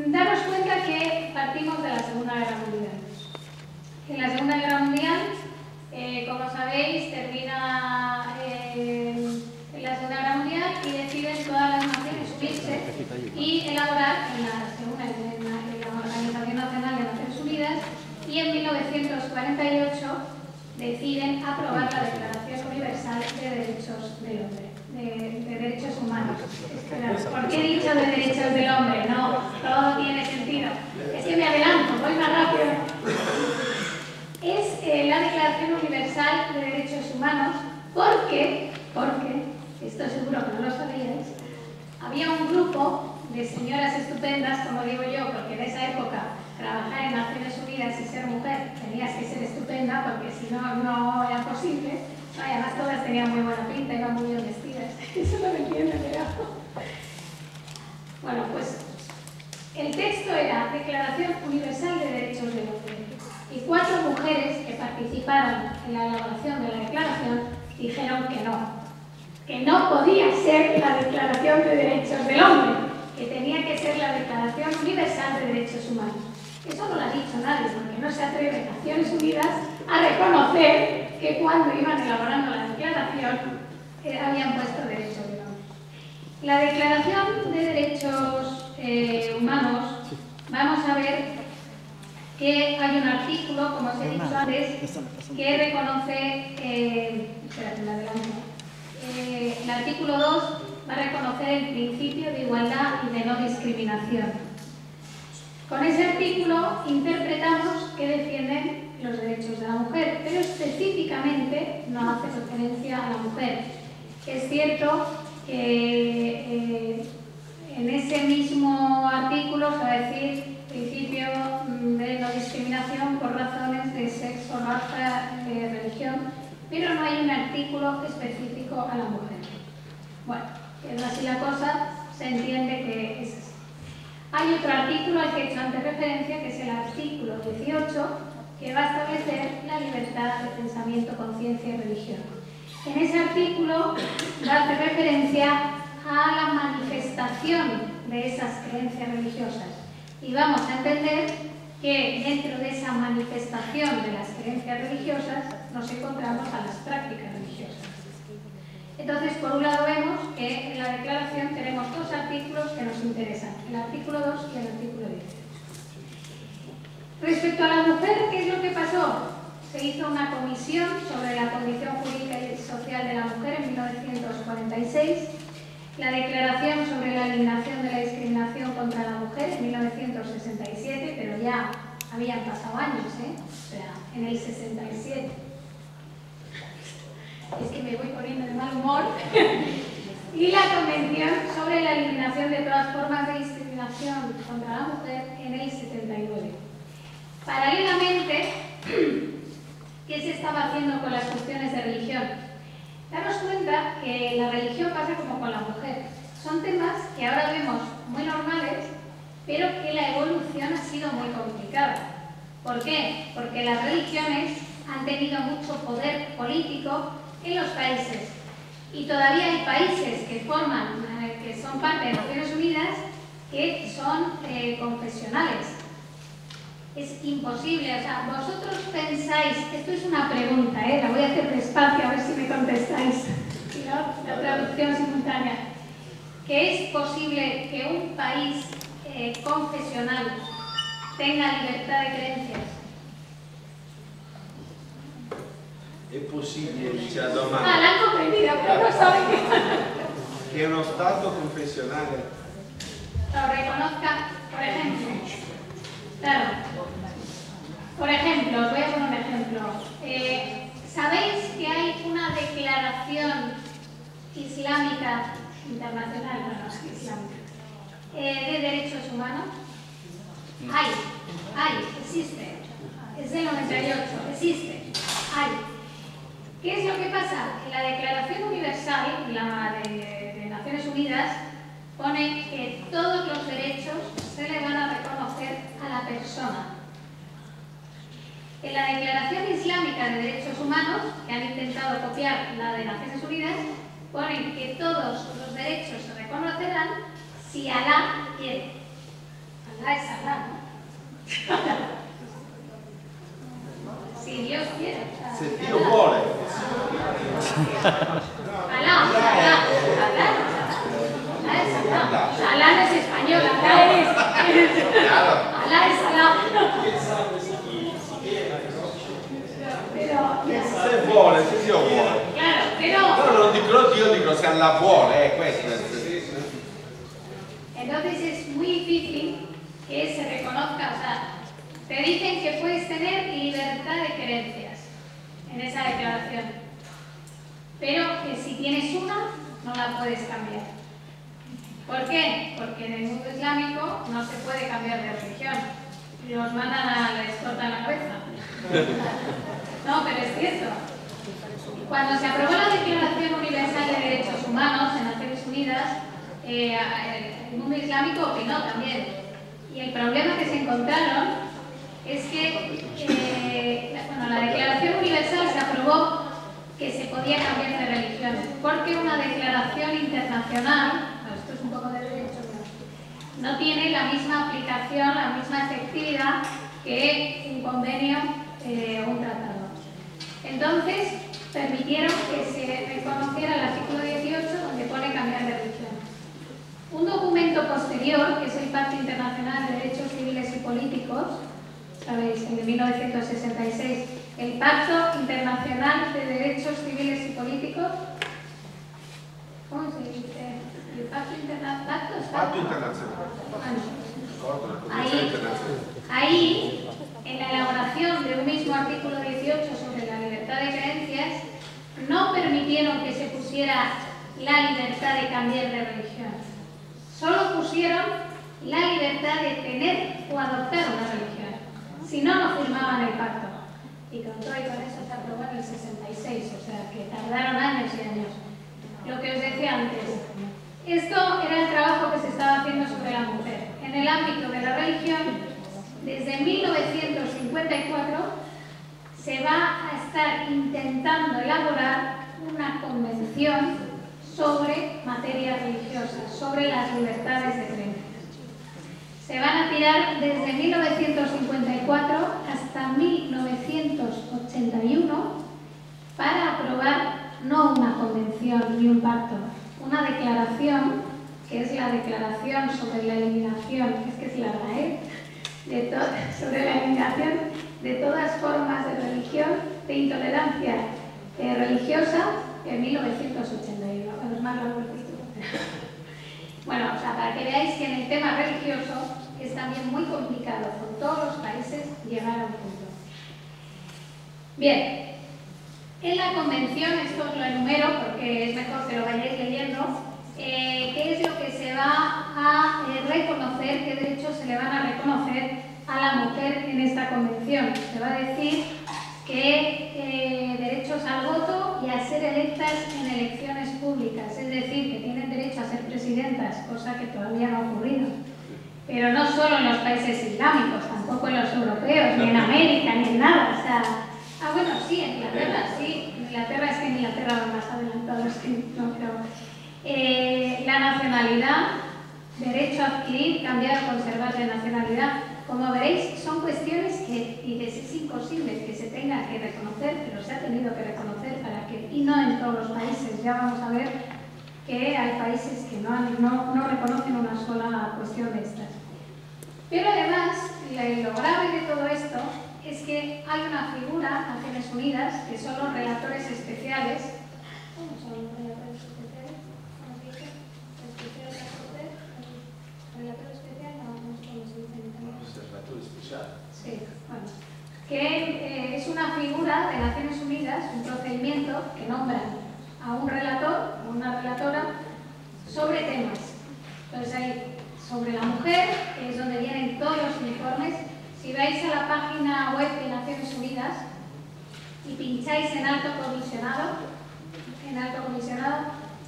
daros cuenta que partimos de la Segunda Guerra Mundial. En la Segunda Guerra Mundial, como sabéis, termina en la Segunda Guerra Mundial y deciden todas las naciones unirse y elaborar en la Organización Nacional de Naciones Unidas, y en 1948 deciden aprobar la Declaración Universal de Derechos del Hombre, de Derechos Humanos. ¿Por qué he dicho de Derechos del Hombre? No, todo tiene sentido. Es que me adelanto, voy más rápido. Es la Declaración Universal de Derechos Humanos porque, esto seguro que no lo sabíais, había un grupo de señoras estupendas, como digo yo, porque en esa época trabajar en Naciones Unidas y ser mujer tenías que ser estupenda, porque si no, no era posible. No, y además todas tenían muy buena pinta, iban muy bien vestidas. Eso no lo entiendo, pero... Bueno, pues el texto era Declaración Universal de Derechos del Hombre. Y 4 mujeres que participaron en la elaboración de la declaración dijeron que no podía ser la Declaración de Derechos del Hombre, que tenía que ser la Declaración Universal de Derechos Humanos. Eso no lo ha dicho nadie, porque no se atreve Naciones Unidas a reconocer que cuando iban elaborando la declaración habían puesto derechos del hombre. La Declaración de Derechos Humanos, vamos a ver que hay un artículo, como os he dicho antes, que reconoce, espérate, me adelanto. El artículo 2 va a reconocer el principio de igualdad y de no discriminación. Con ese artículo interpretamos que defienden los derechos de la mujer, pero específicamente no hace referencia a la mujer. Es cierto que en ese mismo artículo se va a decir principio de no discriminación por razones de sexo, raza, religión, pero no hay un artículo específico a la mujer. Bueno, es así la cosa, se entiende que es así. Hay otro artículo al que he hecho antes referencia, que es el artículo 18, que va a establecer la libertad de pensamiento, conciencia y religión. En ese artículo va a hacer referencia a la manifestación de esas creencias religiosas. Y vamos a entender que dentro de esa manifestación de las creencias religiosas nos encontramos a las prácticas religiosas. Entonces, por un lado vemos que en la declaración tenemos 2 artículos que nos interesan, el artículo 2 y el artículo 10. Respecto a la mujer, ¿qué es lo que pasó? Se hizo una comisión sobre la condición jurídica y social de la mujer en 1946, la declaración sobre la eliminación de la discriminación contra la mujer en 1967, pero ya habían pasado años, o sea, en el 67. Es que me voy poniendo de mal humor. Y la Convención sobre la eliminación de todas formas de discriminación contra la mujer en el 79. Paralelamente, ¿qué se estaba haciendo con las cuestiones de religión? Daros cuenta que la religión pasa como con la mujer. Son temas que ahora vemos muy normales, pero que la evolución ha sido muy complicada. ¿Por qué? Porque las religiones han tenido mucho poder político en los países. Y todavía hay países que son parte de Naciones Unidas que son confesionales. Es imposible, o sea, vosotros pensáis, esto es una pregunta, la voy a hacer despacio a ver si me contestáis, si no, la traducción simultánea, que es posible que un país confesional tenga libertad de creencias. È possibile, dice la domanda. Ah, l'hanno comprendido, pero no saben che uno Stato confessionale lo reconozca, por ejemplo. Claro. Por ejemplo, os voy a poner un ejemplo. ¿Sabéis que hay una declaración Islámica Internacional, bueno, no es islámica, de Derechos Humanos? Existe. Es del 98, existe, hay. ¿Qué es lo que pasa? En la Declaración Universal de Naciones Unidas pone que todos los derechos se le van a reconocer a la persona. En la Declaración Islámica de Derechos Humanos, que han intentado copiar la de Naciones Unidas, ponen que todos los derechos se reconocerán si Alá quiere. Alá es Alá, ¿no? Si Dios quiere. Se Dio vuole. Alá no es español, Alá es Alá. Se vuole, se Dio vuole. Claro, pero non dico Dio, dico se Allah vuole, questo è. entonces es muy difícil que se reconozca, o sea, te dicen que puedes tener libertad de creencias en esa declaración, pero que si tienes una, no la puedes cambiar. ¿Por qué? Porque en el mundo islámico no se puede cambiar de religión. Los mandan les cortan la cabeza. No, pero es cierto. Cuando se aprobó la Declaración Universal de Derechos Humanos en Naciones Unidas, el mundo islámico opinó también. Y el problema que se encontraron es que la Declaración Universal se aprobó que se podía cambiar de religión, porque una declaración internacional, esto es un poco de derecho, no tiene la misma aplicación, la misma efectividad que un convenio o un tratado. Entonces, permitieron que se reconociera el artículo 18, donde pone cambiar de religión. Un documento posterior, que es el Pacto Internacional de Derechos Civiles y Políticos, ¿sabéis? El de 1966, el Pacto Internacional de Derechos Civiles y Políticos, ¿cómo se dice? El Pacto Internacional. Patto internazionale. Ahí, en la elaboración de un mismo artículo 18 sobre la libertad de creencias, no permitieron que se pusiera la libertad de cambiar de religión. Solo pusieron la libertad de tener o adoptar una religión. Si no, no firmaban el pacto. Y con todo y con eso se aprobó en el 66, o sea que tardaron años y años. Lo que os decía antes, esto era el trabajo que se estaba haciendo sobre la mujer. En el ámbito de la religión, desde 1954 se va a estar intentando elaborar una convención sobre materia religiosa, sobre las libertades de creencias. Se van a tirar desde 1954 hasta 1981 para aprobar no una convención ni un pacto, una declaración, que es la Declaración sobre la Eliminación, es que es larga, sobre la eliminación de todas formas de religión, de intolerancia religiosa, en 1981. Es más largo el título. Bueno, o sea, para que veáis que en el tema religioso es también muy complicado con todos los países llegar a un punto. Bien, en la convención, esto os lo enumero porque es mejor que lo vayáis leyendo, qué es lo que se va a reconocer, qué derechos se le van a reconocer a la mujer en esta convención. Se va a decir que derechos al voto y a ser electas en elecciones públicas, es decir, que tienen derecho a ser presidentas, cosa que todavía no ha ocurrido. Pero no solo en los países islámicos, tampoco en los europeos, ni en América, ni en nada. O sea, bueno, sí, en Inglaterra, sí. En Inglaterra, es que en Inglaterra va más adelantado, es que no creo. La nacionalidad, derecho a adquirir, cambiar o conservar de nacionalidad. Como veréis, son cuestiones que dices, es imposible que se tenga que reconocer, pero se ha tenido que reconocer para que, y no en todos los países. Ya vamos a ver que hay países que no reconocen una sola cuestión de estas. Pero además, lo grave de todo esto es que hay una figura, Naciones Unidas, que son los relatores especiales. ¿Cómo son los relatores especiales? ¿Cómo se dice? ¿Relator especial? No sé cómo se dice en italiano. Relator especial. Sí, bueno. Que es una figura de Naciones Unidas, un procedimiento que nombra a un relator o una relatora entráis a la página web de Naciones Unidas y pincháis en alto comisionado,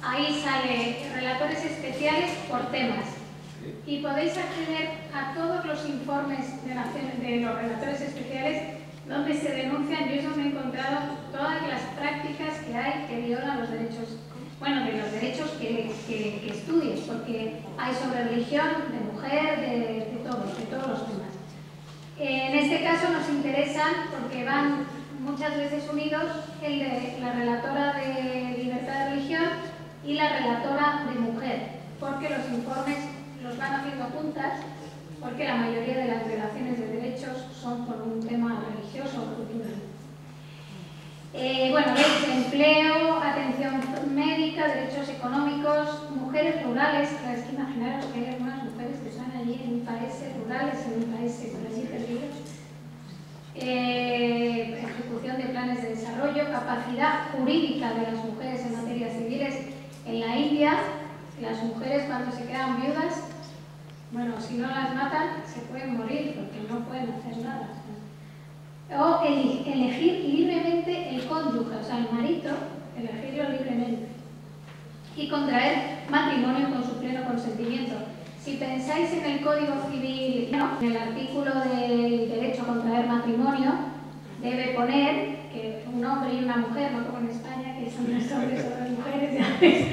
ahí sale relatores especiales por temas y podéis acceder a todos los informes de los relatores especiales donde se denuncian. Yo es donde he encontrado todas las prácticas que hay que violan los derechos, bueno, de los derechos que estudies, porque hay sobre religión, de mujer, de todos los temas. En este caso nos interesan porque van muchas veces unidos el de la relatora de libertad de religión y la relatora de mujer, porque los informes los van haciendo juntas, porque la mayoría de las violaciones de derechos son por un tema religioso o cultural. Bueno, empleo, atención médica, derechos económicos, mujeres rurales. Es que imaginaros que hay algunas mujeres que están allí en países rurales, en un país por allí perdidos. Ejecución de planes de desarrollo, capacidad jurídica de las mujeres en materias civiles. En la India, las mujeres cuando se quedan viudas, bueno, si no las matan, se pueden morir porque no pueden hacer nada. O elegir libremente el cónyuge, o sea, el marido, elegirlo libremente. Y contraer matrimonio con su pleno consentimiento. Si pensáis en el Código Civil, en el artículo del derecho a contraer matrimonio, debe poner que un hombre y una mujer, no como en España, que son los hombres o las mujeres, ya ves.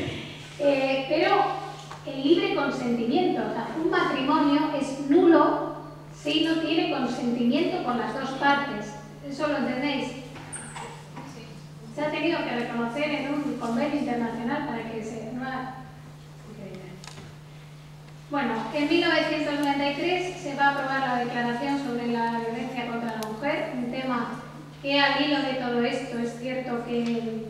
Pero el libre consentimiento, o sea, un matrimonio es nulo si no tiene consentimiento por las dos partes. ¿Eso lo entendéis? Se ha tenido que reconocer en un convenio internacional para que se... Bueno, en 1993 se va a aprobar la Declaración sobre la Violencia contra la Mujer, un tema que al hilo de todo esto es cierto que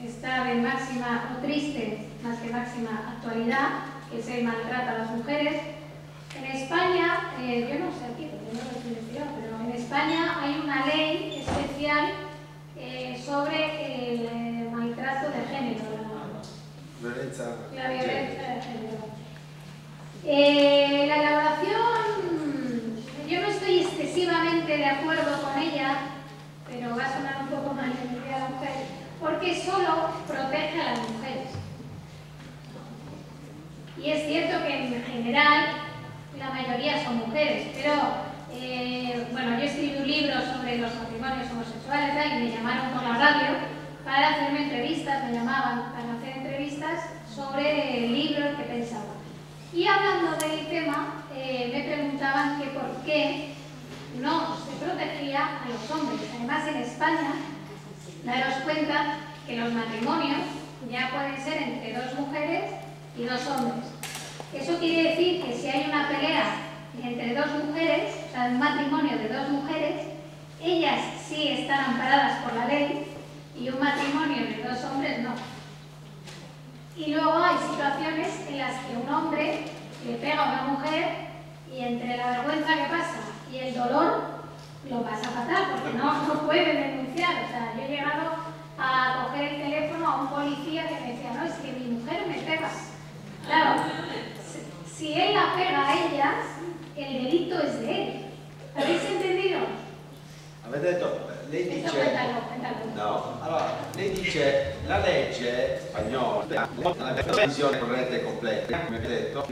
está de máxima, o triste, más que máxima actualidad, que se maltrata a las mujeres. En España, yo no sé aquí, porque no lo he investigado, pero en España hay una ley especial sobre el maltrato de género, la violencia de género. La elaboración, yo no estoy excesivamente de acuerdo con ella, pero va a sonar un poco mal en el Día de la Mujer, porque solo protege a las mujeres. Y es cierto que en general la mayoría son mujeres, pero bueno, yo escribí un libro sobre los matrimonios homosexuales y me llamaron por la radio para hacerme entrevistas, me llamaban para hacer entrevistas sobre el libro que pensaba. Y hablando del tema, me preguntaban que por qué no se protegía a los hombres. Además, en España, daros cuenta que los matrimonios ya pueden ser entre dos mujeres y dos hombres. Eso quiere decir que si hay una pelea entre dos mujeres, o sea, un matrimonio de dos mujeres, ellas sí están amparadas por la ley y un matrimonio de dos hombres no. Y luego hay situaciones en las que un hombre le pega a una mujer y entre la vergüenza que pasa y el dolor lo pasa fatal porque no puede denunciar. O sea, yo he llegado a coger el teléfono a un policía que me decía, no, es que mi mujer me pega. Claro, si él la pega a ella, el delito es de él. ¿Habéis entendido? Avete detto, lei dice... Cuéntalo. No, allora, lei dice la legge spagnola, la visione corretta e completa, come ha detto,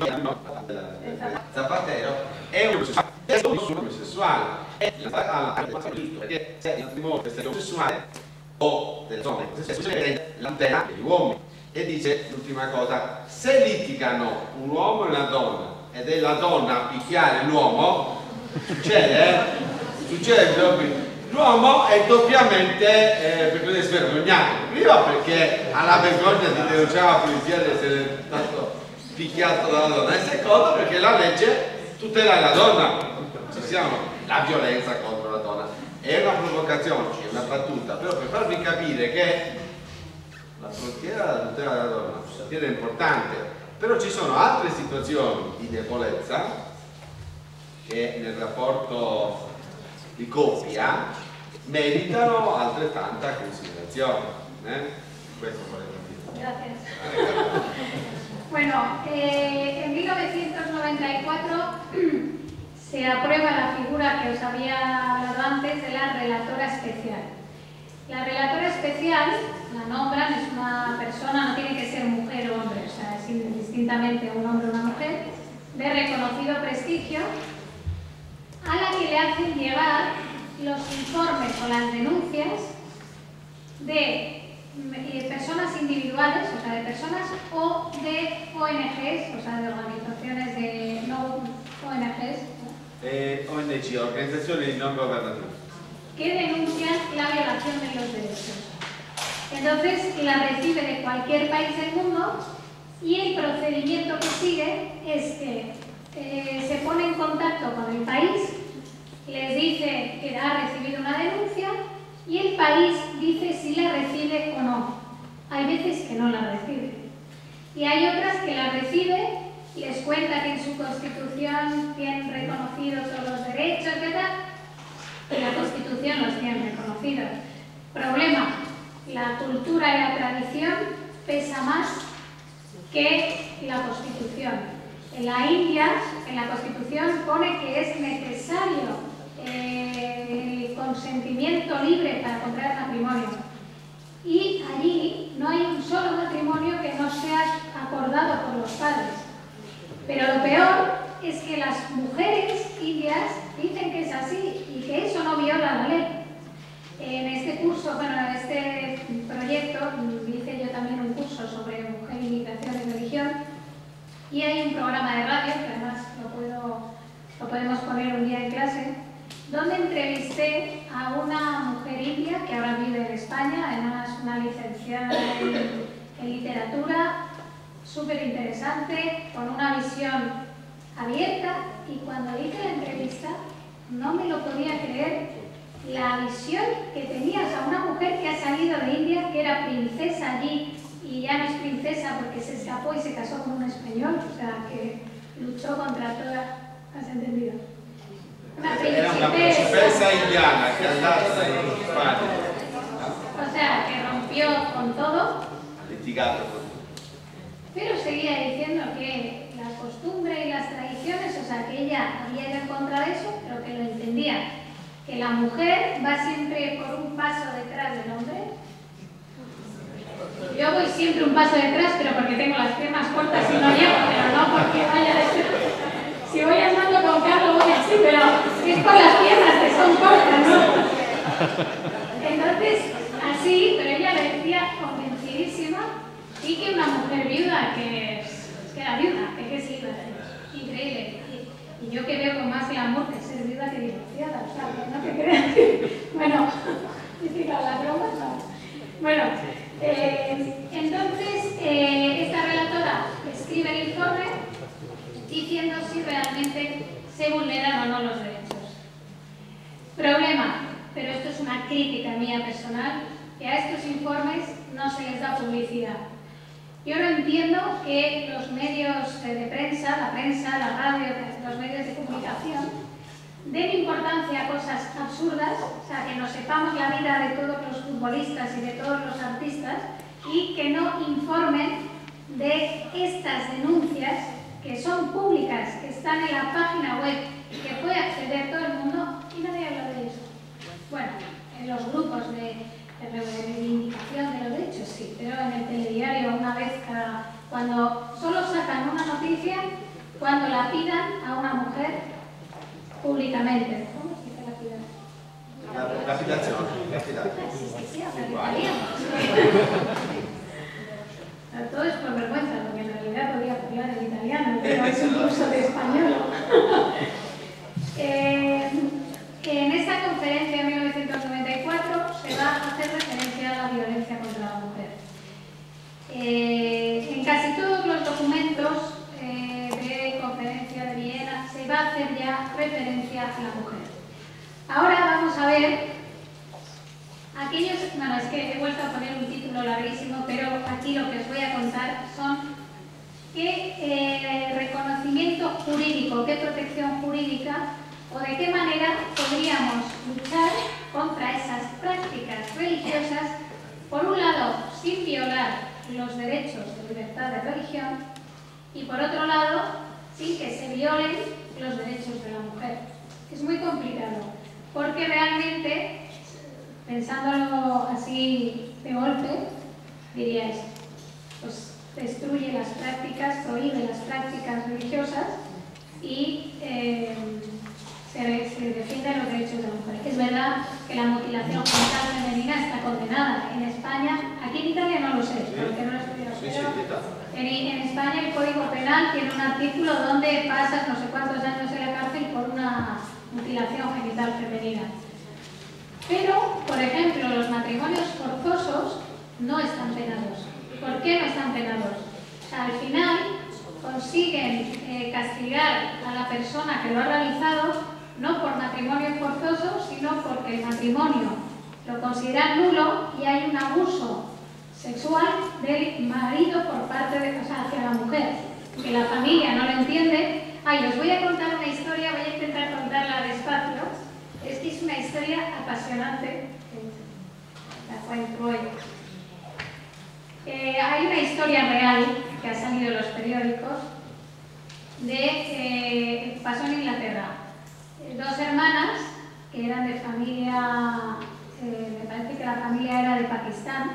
Zapatero è un omosessuale, perché se il matrimonio è omosessuale o delle donne omosessuali l'antena degli uomini. E dice l'ultima cosa, se litigano un uomo e una donna ed è la donna a picchiare l'uomo, succede, succede proprio. L'uomo è doppiamente per così svergognato, prima perché ha la vergogna di denunciare la polizia di essere stato picchiato dalla donna, e secondo perché la legge tutela la donna, ci siamo, la violenza contro la donna. È una provocazione, è una battuta, però per farvi capire che la frontiera della tutela della donna è una frontiera importante, però ci sono altre situazioni di debolezza che nel rapporto di coppia meritano altrettanta considerazione. Questo volevo dire. Gracias. Bueno, en 1994 se aprueba la figura que os había hablado antes de la relatora especial. La relatora especial, la nombran, es una persona, no tiene que ser mujer o hombre, o sea, es indistintamente un hombre o una mujer, de reconocido prestigio, a la que le hacen llegar los informes o las denuncias de personas individuales, o sea, de personas o de ONGs, o sea, de organizaciones de no ONGs. ONG, organizaciones no gobernativas. Que denuncian la violación de los derechos. Entonces, la recibe de cualquier país del mundo y el procedimiento que sigue es que se pone en contacto con el país, les dice que ha recibido una denuncia y el país dice si la recibe o no. Hay veces que no la recibe. Y hay otras que la recibe, les cuenta que en su constitución tienen reconocidos todos los derechos, etc. Y la Constitución los tiene reconocidos. Problema, la cultura y la tradición pesa más que la Constitución. En la India, en la Constitución pone que es necesario el consentimiento libre para contraer matrimonio. Y allí no hay un solo matrimonio que no sea acordado por los padres. Pero lo peor es que las mujeres indias dicen que es así y que eso no viola la ley. En este curso, bueno, en este proyecto, hice yo también un curso sobre mujer, inmigración y religión, y hay un programa de radio, que además lo podemos poner un día en clase, donde entrevisté a una mujer india que ahora vive en España, además una licenciada en literatura, súper interesante, con una visión abierta, y cuando hice la entrevista no me lo podía creer la visión que tenía, o sea, una mujer que ha salido de India, que era princesa allí y ya no es princesa porque se escapó y se casó con un español, o sea, que luchó contra toda... ¿Has entendido? Era una princesa indiana que andaba en España. O sea, que rompió con todo. Litigado con todo. Pero seguía diciendo que la costumbre y las tradiciones, o sea, que ella había ido en contra de eso, pero que lo entendía. Que la mujer va siempre por un paso detrás del hombre. Yo voy siempre un paso detrás, pero porque tengo las piernas cortas y no llego, pero no porque vaya de ser. Si voy andando con Carlos voy así, pero es por las piernas que son cortas, ¿no? Entonces, así, pero ella lo decía convencidísima, y que una mujer viuda que era viuda, que es libre, increíble. Y yo que veo con más glamour que ser viuda que divorciada, o sea, no te creas que... Bueno, ¿decir las bromas? No. Bueno, entonces, esta relatora escribe el informe diciendo si realmente se vulneran o no los derechos. Problema, pero esto es una crítica mía personal, que a estos informes no se les da publicidad. Yo no entiendo que los medios de prensa, la radio, los medios de comunicación, den importancia a cosas absurdas, o sea, que nos sepamos la vida de todos los futbolistas y de todos los artistas, y que no informen de estas denuncias que son públicas, que están en la página web, que puede acceder todo el mundo, y nadie habla de eso. Bueno, en los grupos de reivindicación de los derechos, sí, pero en el telediario una vez cuando solo sacan una noticia, cuando la pidan a una mujer públicamente. ¿Cómo se dice la Lapidazione. Sí, hasta italiano. Todo es por vergüenza, porque en realidad podía hablar en italiano, pero es un curso de español. En esta conferencia en 1994 se va a hacer referencia a la violencia contra la mujer. En casi todos los documentos de conferencia de Viena se va a hacer ya referencia a la mujer. Ahora vamos a ver aquellos, bueno, es que he vuelto a poner un título larguísimo, pero aquí lo que os voy a contar son qué reconocimiento jurídico, qué protección jurídica o de qué manera podríamos luchar contra esas prácticas religiosas, por un lado, sin violar los derechos de libertad de religión, y por otro lado, sin que se violen los derechos de la mujer. Es muy complicado, porque realmente, pensándolo así de golpe, diríais, pues destruye las prácticas, prohíbe las prácticas religiosas y se defienden los derechos de la mujer. Es verdad que la mutilación genital femenina está condenada. En España, aquí en Italia no lo sé, porque no lo estoy en España el Código Penal tiene un artículo donde pasas no sé cuántos años en la cárcel por una mutilación genital femenina. Pero, por ejemplo, los matrimonios forzosos no están penados. ¿Por qué no están penados? O sea, al final consiguen castigar a la persona que lo ha realizado no por matrimonio forzoso, sino porque el matrimonio lo consideran nulo y hay un abuso sexual del marido por parte de, hacia la mujer, que la familia no lo entiende. Ay, os voy a contar una historia, voy a intentar contarla despacio. Es que es una historia apasionante. La cuento hoy. Hay una historia real que ha salido en los periódicos de pasó en Inglaterra. Dos hermanas que eran de familia, me parece que la familia era de Pakistán,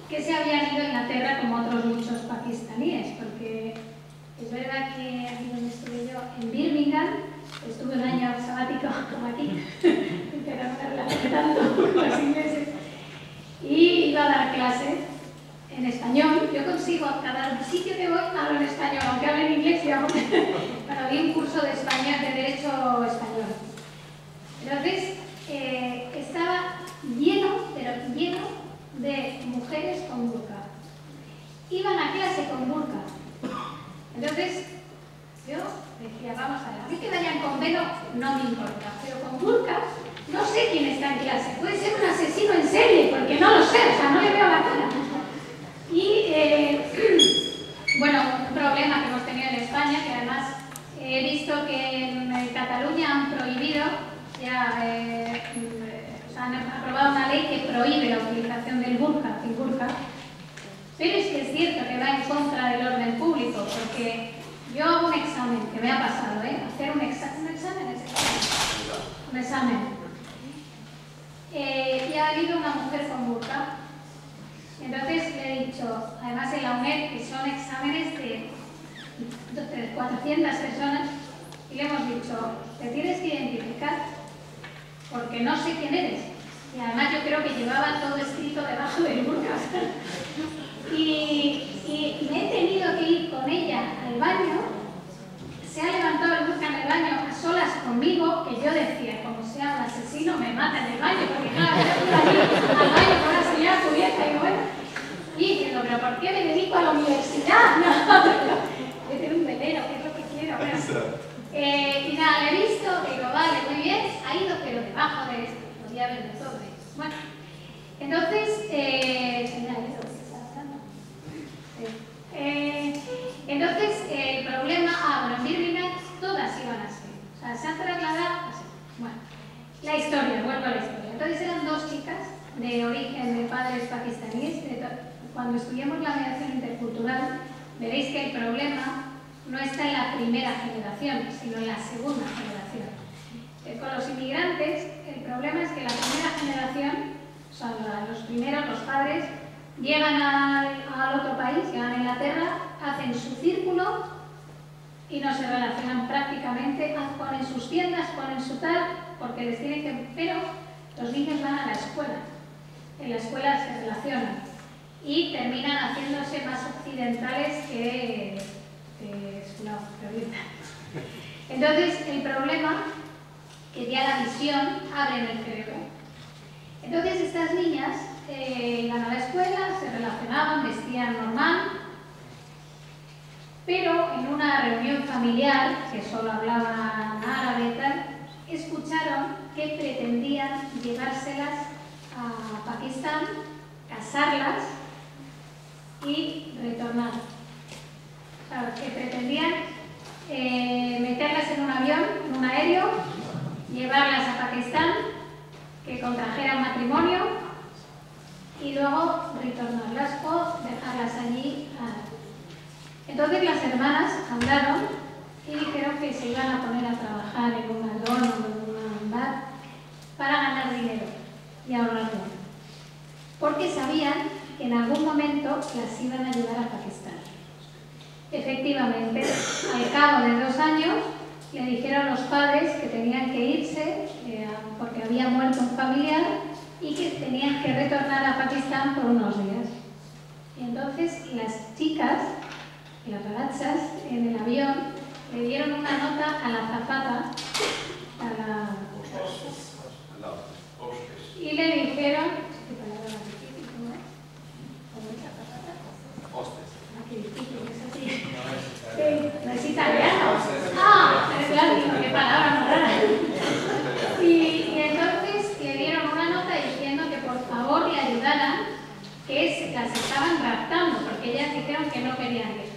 que se habían ido a Inglaterra como otros muchos pakistaníes, porque es verdad que aquí donde estuve yo, en Birmingham, estuve un año sabático como aquí, pero no me relacioné tanto con los ingleses, y iba a dar clase en español. Yo consigo, a cada sitio que voy, hablo en español, aunque hable en inglés, digamos. Bueno, di un curso de español, de Derecho Español. Entonces, estaba lleno, pero lleno de mujeres con burka. Iban a clase con burka. Entonces, yo decía, vamos a ver, a mí que vayan con velo no me importa, pero con burka no sé quién está en clase. Puede ser un asesino en serie, porque no lo sé, o sea, no le veo la cara. Y, bueno, un problema que hemos tenido en España, que además he visto que en Cataluña han prohibido, ya han aprobado una ley que prohíbe la utilización del burka, pero es que es cierto que va en contra del orden público, porque yo hago un examen, que me ha pasado, hacer un examen. Y ha habido una mujer con burka. Entonces le he dicho, además en la UNED, que son exámenes de 400 personas, y le hemos dicho, te tienes que identificar, porque no sé quién eres. Y además yo creo que llevaba todo escrito debajo del burka. Y me he tenido que ir con ella al baño. Se ha levantado el burka en el baño a solas conmigo, que yo decía, como sea un asesino, me mata en el baño, porque claro, yo iba al baño con una señora cubierta y bueno, y diciendo, pero ¿por qué me dedico a la universidad? No, yo tengo un velero, que es lo que quiero. Y nada, le he visto, digo, vale, muy bien, ha ido, pero debajo de esto, podía ver de todo eso. Bueno, entonces, entonces, el problema, bueno, en Birmingham todas iban así, o sea, se han trasladado así. Bueno, la historia, vuelvo a la historia. Entonces eran dos chicas de origen de padres pakistaníes. Cuando estudiamos la mediación intercultural, veréis que el problema no está en la primera generación, sino en la segunda generación. Con los inmigrantes, el problema es que la primera generación, o sea, los primeros, los padres, llegan al otro país, llegan a Inglaterra, hacen su círculo y no se relacionan prácticamente, ponen sus tiendas, ponen su tal, porque les tienen que... Pero los niños van a la escuela, en la escuela se relacionan y terminan haciéndose más occidentales que orientales. Entonces, el problema, que ya la visión abre en el cerebro. Entonces, estas niñas iban a la escuela, se relacionaban, vestían normal, pero en una reunión familiar, que solo hablaban árabe y tal, escucharon que pretendían llevárselas a Pakistán, casarlas y retornar. Claro, que pretendían meterlas en un avión, en un aéreo, llevarlas a Pakistán, que contrajeran matrimonio y luego retornarlas o dejarlas allí. Entonces las hermanas hablaron y dijeron que se iban a poner a trabajar en un McDonald's o en un bar para ganar dinero y ahorrarlo, porque sabían que en algún momento las iban a ayudar a Pakistán. Efectivamente, al cabo de 2 años le dijeron los padres que tenían que irse porque había muerto un familiar y que tenían que retornar a Pakistán por unos días. Y entonces las chicas, las ragazas, en el avión le dieron una nota a la azafata, y le dijeron, ¿qué palabra más difícil? ¿Cómo es? ¿Cómo es azafata? Hostes. Ah, qué difícil, es así. Sí, no es italiano. Ah, pero claro, digo, qué palabra más rara. Y entonces le dieron una nota diciendo que por favor le ayudaran, que las estaban raptando, porque ellas dijeron que no querían ir.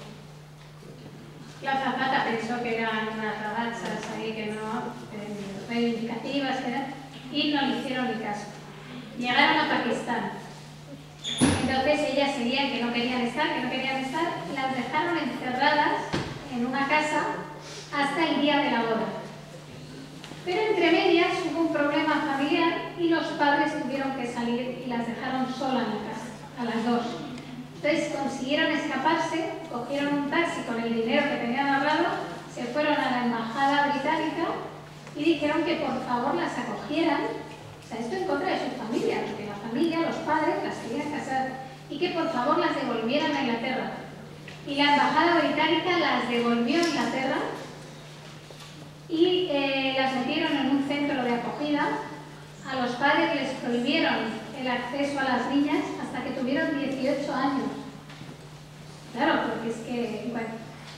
La azafata pensó que eran unas ragazas ahí que no, reivindicativas, y no le hicieron ni caso. Llegaron a Pakistán. Entonces ellas seguían que no querían estar, las dejaron encerradas en una casa hasta el día de la boda. Pero entre medias hubo un problema familiar y los padres tuvieron que salir y las dejaron solas en la casa, a las 2. Entonces consiguieron escaparse, cogieron un taxi con el dinero que tenían ahorrado, se fueron a la embajada británica y dijeron que por favor las acogieran. O sea, esto en contra de su familia, porque la familia, los padres, las querían casar, y que por favor las devolvieran a Inglaterra. Y la embajada británica las devolvió a Inglaterra y las metieron en un centro de acogida. A los padres les prohibieron el acceso a las niñas hasta que tuvieron 18 años. Claro, porque es que, bueno,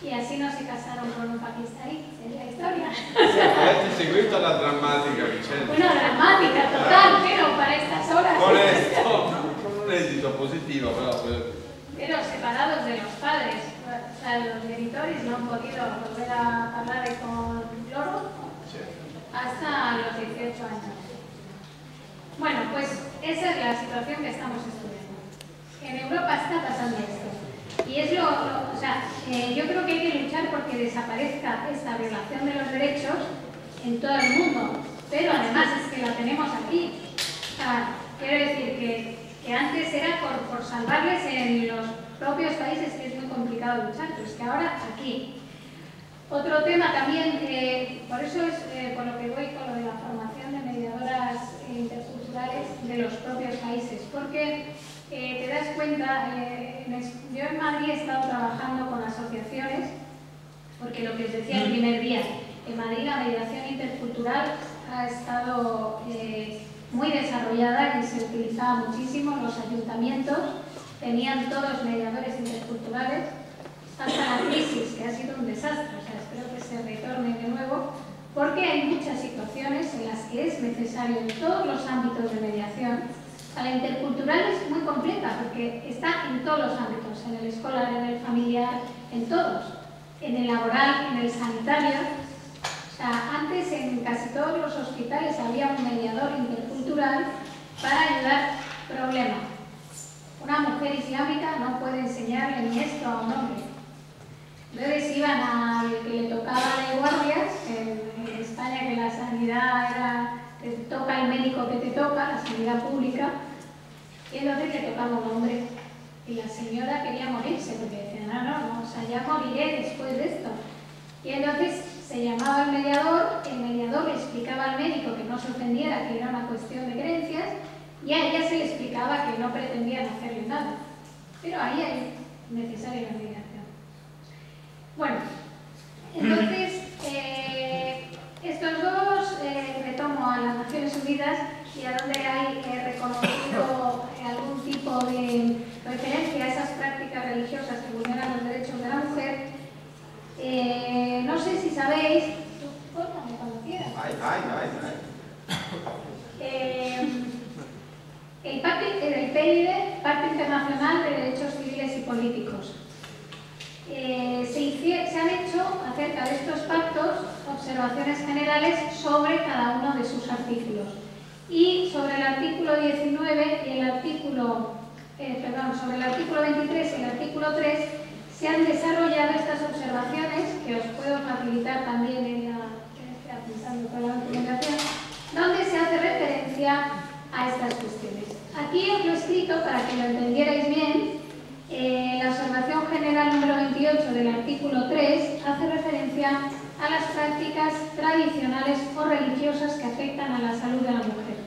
y así no se casaron con un pakistaní, es la historia. Avete seguito la drammatica vicenda. Bueno, dramática, total, pero para estas horas. Con esto, con un esito positivo, però. Pero separados de los padres. O sea, los editores no han podido volver a hablar con Loro hasta los 18 años. Bueno, pues esa es la situación que estamos estudiando. En Europa está pasando esto. Y es o sea, yo creo que hay que luchar porque desaparezca esta violación de los derechos en todo el mundo. Pero además es que la tenemos aquí. O sea, quiero decir que antes era por salvarles en los propios países, que es muy complicado luchar, pero es que ahora aquí. Otro tema también, por eso es por lo que voy con lo de la formación de mediadoras interculturales de los propios países, porque te das cuenta, yo en Madrid he estado trabajando con asociaciones, porque lo que os decía el primer día, en Madrid la mediación intercultural ha estado muy desarrollada y se utilizaba muchísimo. Los ayuntamientos tenían todos mediadores interculturales hasta la crisis, que ha sido un desastre. O sea, espero que se retorne de nuevo, porque hay muchas situaciones en las que es necesario en todos los ámbitos de mediación. O sea, la intercultural es muy completa porque está en todos los ámbitos, en el escolar, en el familiar, en todos, en el laboral, en el sanitario. O sea, antes en casi todos los hospitales había un mediador intercultural para ayudar problemas. Una mujer islámica no puede enseñarle ni esto a un hombre. Entonces iban al que le tocaba de guardias, en España que la sanidad era, te toca el médico que te toca, la sanidad pública, y entonces le tocaba un hombre. Y la señora quería morirse, porque decía, no, o sea, ya moriré después de esto. Y entonces se llamaba al mediador, el mediador le explicaba al médico que no se ofendiera, que era una cuestión de creencias, y a ella se le explicaba que no pretendían hacerle nada. Pero ahí hay necesaria la mediación. Bueno, entonces, estos dos retomo a las Naciones Unidas y a donde hay reconocido algún tipo de referencia a esas prácticas religiosas que vulneran los derechos de la mujer. No sé si sabéis, córtame cuando quieras. El PID, Pacto Internacional de Derechos Civiles y Políticos. Se han hecho acerca de estos pactos observaciones generales sobre cada uno de sus artículos. Y sobre el artículo 19 y el artículo, sobre el artículo 23 y el artículo 3 se han desarrollado estas observaciones, que os puedo facilitar también en la documentación, donde se hace referencia a estas cuestiones. Aquí os lo he escrito para que lo entendierais bien. La observación general número 28 del artículo 3 hace referencia a las prácticas tradicionales o religiosas que afectan a la salud de la mujer.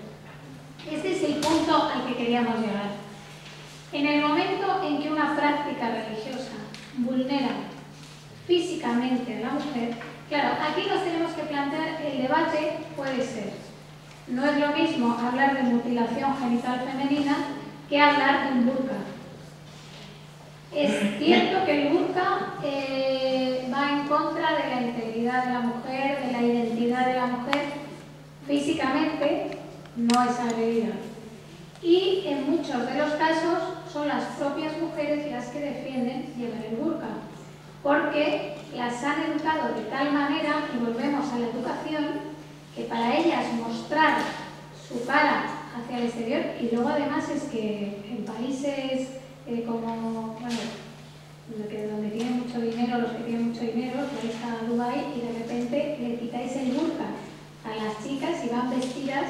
Este es el punto al que queríamos llegar. En el momento en que una práctica religiosa vulnera físicamente a la mujer, claro, aquí nos tenemos que plantear el debate. Puede ser, no es lo mismo hablar de mutilación genital femenina que hablar de un burka. Es cierto que el burka va en contra de la integridad de la mujer, de la identidad de la mujer. Físicamente no es agredida. Y en muchos de los casos son las propias mujeres las que defienden llevar el burka, porque las han educado de tal manera, y volvemos a la educación, que para ellas mostrar su cara hacia el exterior, y luego además es que en países como, bueno, donde tienen mucho dinero, los que tienen mucho dinero, vais a Dubái y de repente le quitáis el burka a las chicas y van vestidas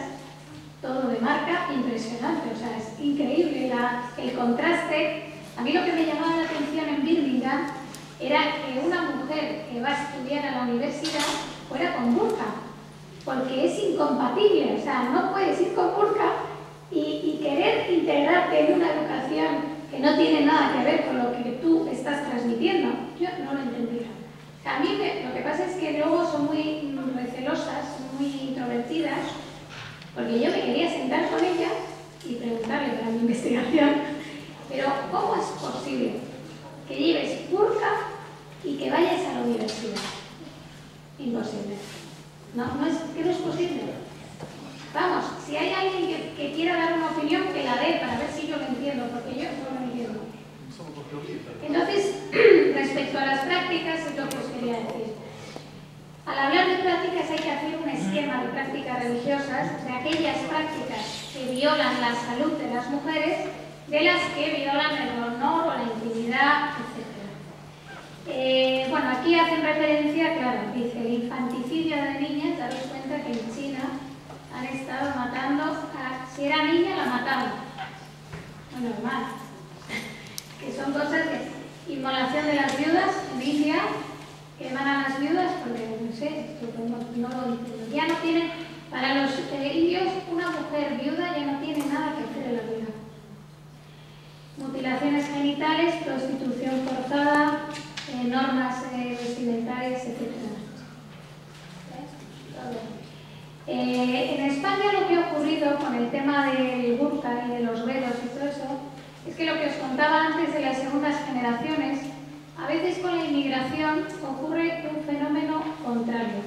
todo de marca, impresionante, o sea, es increíble el contraste. A mí lo que me llamaba la atención en Birmingham era que una mujer que va a estudiar a la universidad fuera con burka, porque es incompatible, o sea, no puedes ir con burka y querer integrarte en una educación que no tiene nada que ver con lo que tú estás transmitiendo. Yo no lo entendía. A mí lo que pasa es que luego son muy recelosas, muy introvertidas, porque yo me quería sentar con ella y preguntarle para mi investigación, pero ¿cómo es posible que lleves burka y que vayas a la universidad? Imposible. No es posible. Vamos, si hay alguien que quiera dar una opinión, que la dé para ver si yo lo entiendo, porque yo no lo entiendo. Entonces, respecto a las prácticas, es lo que os quería decir. Al hablar de prácticas hay que hacer un esquema de prácticas religiosas, de aquellas prácticas que violan la salud de las mujeres, de las que violan el honor o la intimidad, etc. Bueno, aquí hacen referencia, claro, dice el infanticidio de niñas. Daros cuenta que en China han estado matando si era niña la mataban. No, normal. Que son cosas de inmolación de las viudas en India, queman a las viudas porque, no sé, no lo entiendo. Ya no tienen, para los indios, una mujer viuda ya no tiene nada que hacer en la vida. Mutilaciones genitales, prostitución forzada, normas vestimentarias, etc. En España lo que ha ocurrido con el tema del burka y de los velos y todo eso es que lo que os contaba antes de las segundas generaciones, a veces con la inmigración ocurre un fenómeno contrario.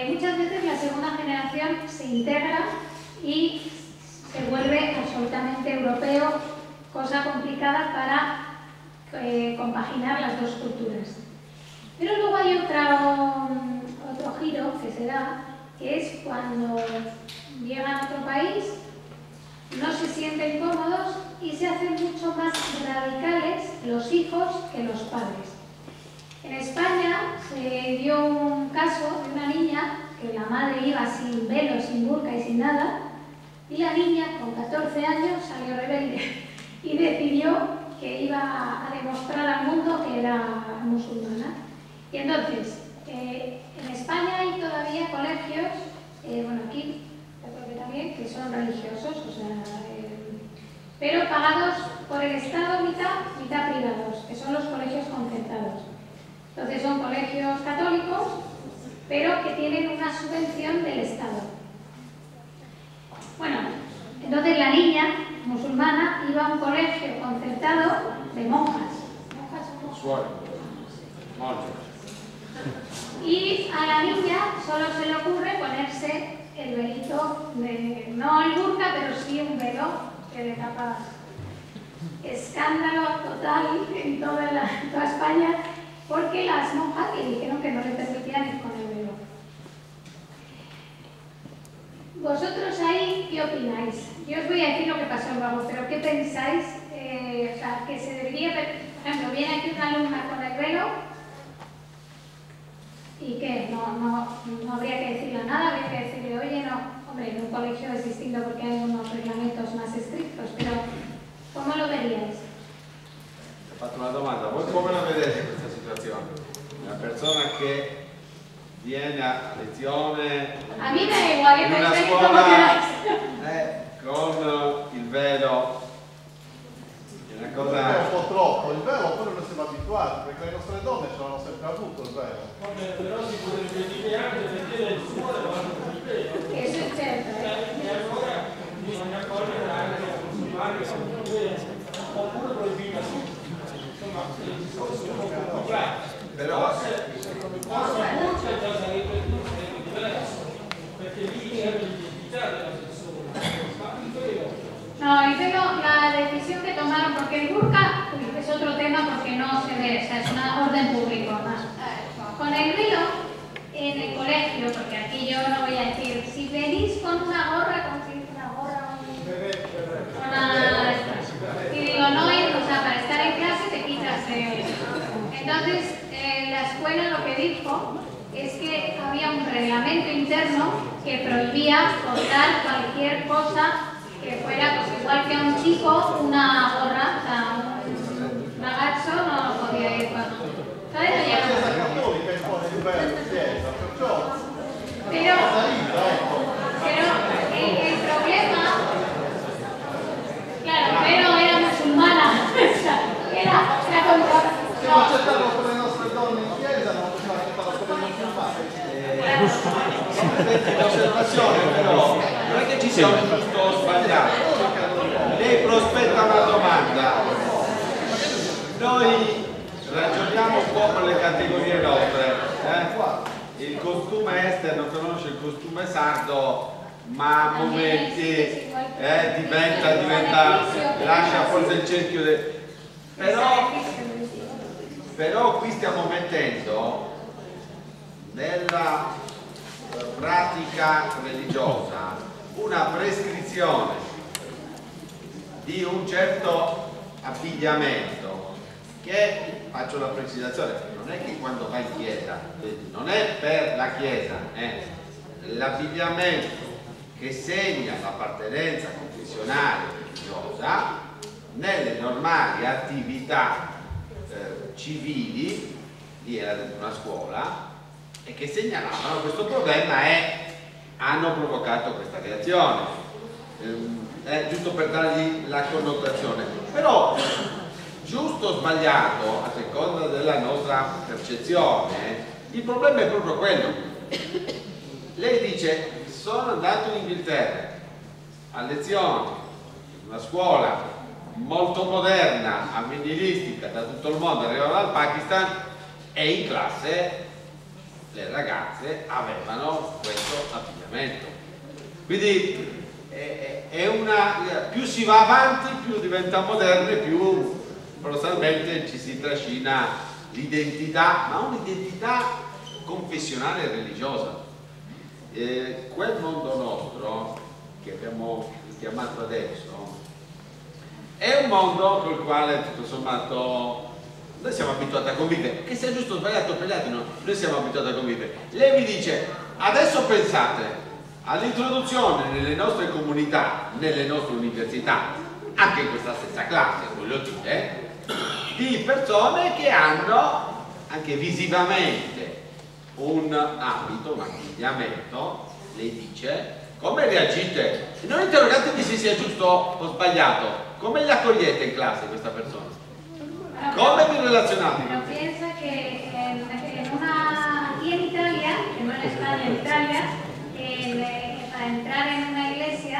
Muchas veces la segunda generación se integra y se vuelve absolutamente europeo, cosa complicada para compaginar las dos culturas. Pero luego hay otro giro que se da, que es cuando llegan a otro país, no se sienten cómodos y se hacen mucho más radicales los hijos que los padres. En España se dio un caso de una niña que la madre iba sin velo, sin burka y sin nada, y la niña con 14 años salió rebelde y decidió que iba a demostrar al mundo que era musulmana. Y entonces, en España hay todavía colegios, bueno, aquí yo creo que también, que son religiosos, o sea, pero pagados por el Estado mitad privados, que son los colegios concertados. Entonces son colegios católicos, pero que tienen una subvención del Estado. Bueno, entonces la niña musulmana iba a un colegio concertado de monjas. Y a la niña solo se le ocurre ponerse el velito, no el burka, pero sí un velo que le tapa. Escándalo total en toda España, porque las monjas le dijeron que no le permitían ir con el velo. ¿Vosotros ahí qué opináis? Yo os voy a decir lo que pasó luego, pero ¿qué pensáis? O sea, que se debería Por ejemplo, viene aquí una alumna con el velo y que no habría que decirle nada, habría que decirle, oye, no, hombre, en un colegio es distinto porque hay unos reglamentos más estrictos, pero ¿cómo lo veríais? Ho fatto una domanda, voi come la vedete questa situazione? Una persona che viene a lezione A mí me da igual, in una pensé como scuola queráis. con il velo, è una È cosa... un po' troppo, il velo poi non siamo abituati, perché le nostre donne ce l'hanno sempre avuto il velo. Però si potrebbe dire anche perché le scuole vanno con il velo. Eso es cierto, E allora bisogna cogliere anche a consumare con il velo, oppure proibire tutto. Insomma, il discorso è un po' complicato. Però Forse già sarebbe diverso, perché lì è l'identità della persona. Ma il velo. No, el velo, la decisión que tomaron, porque el burka es otro tema porque no se ve, o sea, es una orden pública más. Con el velo, en el colegio, porque aquí yo no voy a decir, si venís con una gorra, y digo, no, o sea, para estar en clase te quitas Entonces, la escuela lo que dijo es que había un reglamento interno que prohibía portar cualquier cosa que fuera, pues igual que a un chico, una gorra, o sea, un ragazzo no podía ir con... ¿Sabes? La Chiesa Cattolica impone il velo in chiesa, perciò Pero salita, ecco. el problema, claro, pero era musulmana, o sea, era la contra... Se non accettavano con le nostre donne in chiesa, non possiamo accettare con le musulmane. l'osservazione però non è che ci sia un giusto o sbagliato. Lei prospetta una domanda, noi ragioniamo un po' con le categorie nostre, il costume estero conosce il costume sardo, ma a momenti diventa lascia forse il cerchio però qui stiamo mettendo nella pratica religiosa una prescrizione di un certo abbigliamento che, faccio la precisazione, non è che quando vai in chiesa, non è per la chiesa, l'abbigliamento che segna l'appartenenza confessionale religiosa nelle normali attività civili, lì era dentro una scuola, e che segnalavano questo problema e hanno provocato questa reazione. Giusto per dargli la connotazione. Però, giusto o sbagliato, a seconda della nostra percezione, il problema è proprio quello. Lei dice, sono andato in Inghilterra a lezione, in una scuola molto moderna, avveniristica, da tutto il mondo, arrivava dal Pakistan, e in classe le ragazze avevano questo abbigliamento. Quindi più si va avanti, più diventa moderno e più paradossalmente ci si trascina l'identità, ma un'identità confessionale e religiosa. Quel mondo nostro che abbiamo chiamato adesso è un mondo col quale tutto sommato noi siamo abituati a convivere, che sia giusto o sbagliato, no, noi siamo abituati a convivere. Lei mi dice, adesso pensate all'introduzione nelle nostre comunità, nelle nostre università, anche in questa stessa classe, voglio dire, di persone che hanno anche visivamente un abito, un abbigliamento. Lei dice, come reagite? Non interrogatevi se sia giusto o sbagliato, come li accogliete in classe questa persona? ¿Cómo vi relazionate? Pero piensa que aquí en Italia, que no en España, en Italia, para entrar en una iglesia,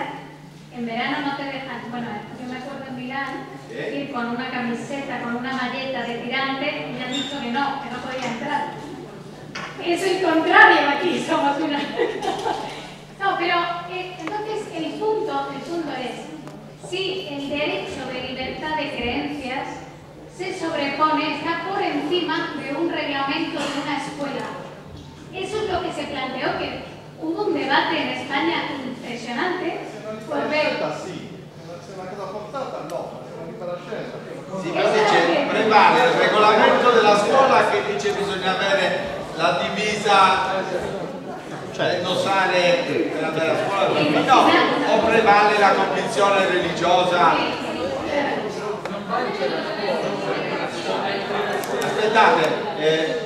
en verano no te dejan, bueno, yo me acuerdo en Milán, ir con una camiseta, con una malleta de tirante, y me han dicho que no podía entrar. Es el contrario aquí, somos una... No, pero entonces el punto es, si el derecho de libertad de creencias se sobrepone, está por encima de un reglamento de una escuela. Eso es lo que se planteó, que hubo un debate en España impresionante por ver... Sì, se è una cosa forzata no, se è una libera scelta. Sì, ma se c'è prevale il regolamento della scuola che dice che bisogna avere la divisa, cioè indossare per andare a scuola, no, o prevale la convinzione religiosa? Aspettate,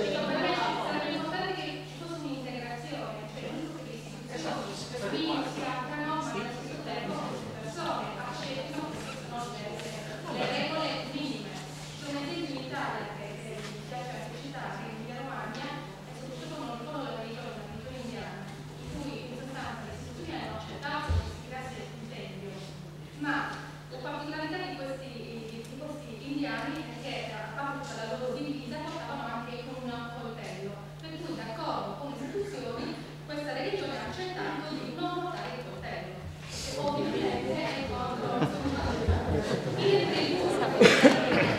ma la particolarità di questi posti indiani è che a parte la loro divisa portavano anche con un coltello, per cui d'accordo con le istituzioni questa religione ha accettato di non portare il coltello e ovviamente è contro il religione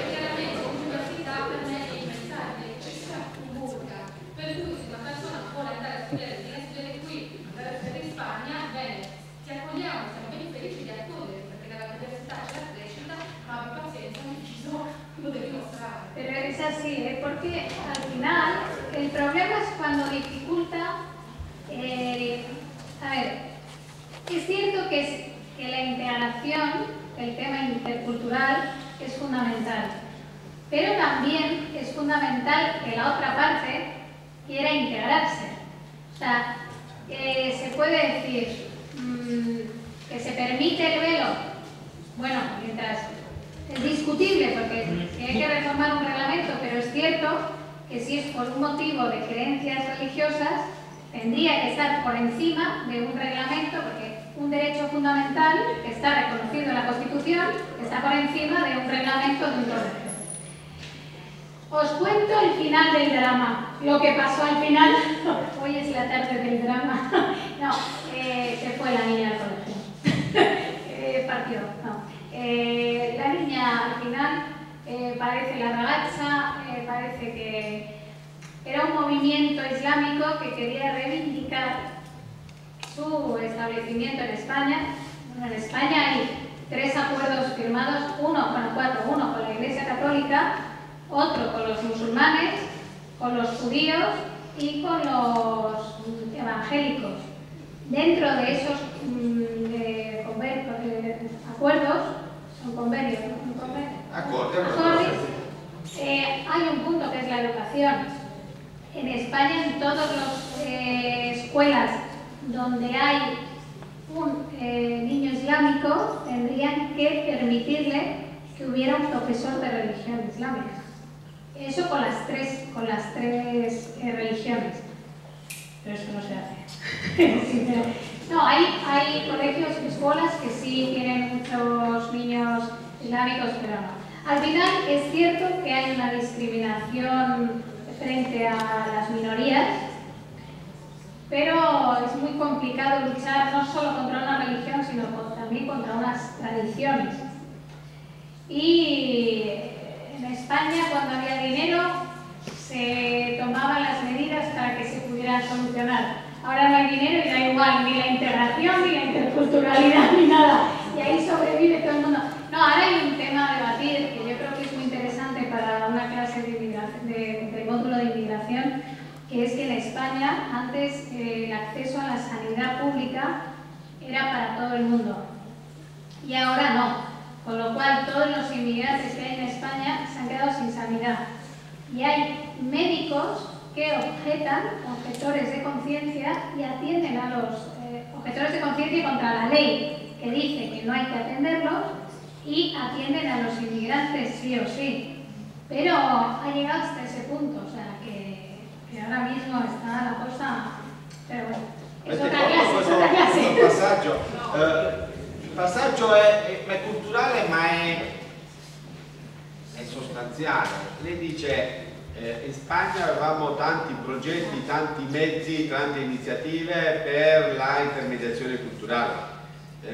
chiaramente l'università permette i messaggi che c'è un burka, per cui se una persona vuole andare a studiare viene a studiare qui in Spagna, bene, ti accogliamo, siamo ben felici di accogliere. Pero es así, porque al final el problema es cuando dificulta a ver, es cierto que la integración, el tema intercultural es fundamental, pero también es fundamental que la otra parte quiera integrarse. O sea, se puede decir que se permite el velo, bueno, mientras es discutible porque si hay que reformar un reglamento, pero es cierto que si es por un motivo de creencias religiosas, tendría que estar por encima de un reglamento, porque un derecho fundamental que está reconocido en la Constitución está por encima de un reglamento de un orden. Os cuento el final del drama, lo que pasó al final. Hoy es la tarde del drama. No, se fue la niña al colegio. Partió, no. La niña al final parece la ragazza, parece que era un movimiento islámico que quería reivindicar su establecimiento en España. Bueno, en España hay 3 acuerdos firmados, uno con la Iglesia Católica, otro con los musulmanes, con los judíos y con los evangélicos. Dentro de esos acuerdos, son convenios, acuerdos, hay un punto que es la educación. En España, en todas las escuelas donde hay un niño islámico, tendrían que permitirle que hubiera un profesor de religión islámica. Eso con las tres religiones. Pero eso no se hace. No, hay colegios y escuelas que sí tienen muchos niños islámicos, pero no. Al final es cierto que hay una discriminación frente a las minorías, pero es muy complicado luchar no solo contra una religión, sino también contra unas tradiciones. Y en España, cuando había dinero, se tomaban las medidas para que se pudieran solucionar. Ahora no hay dinero y da igual ni la integración, ni la interculturalidad, ni nada. Y ahí sobrevive todo el mundo. No, ahora hay un tema a debatir que yo creo que es muy interesante para una clase de módulo de inmigración, que es que en España antes el acceso a la sanidad pública era para todo el mundo. Y ahora no. Con lo cual todos los inmigrantes que hay en España se han quedado sin sanidad. Y hay médicos que objetores de conciencia, y atienden a los objetores de conciencia contra la ley, que dice que no hay que atenderlos, y atienden a los inmigrantes sí o sí. Pero ha llegado hasta ese punto, o sea, que ahora mismo está la cosa... Pero bueno, es otra clase, Il passaggio è culturale, ma è sostanziale. Lei dice in Spagna avevamo tanti progetti, tanti mezzi, tante iniziative per la intermediazione culturale.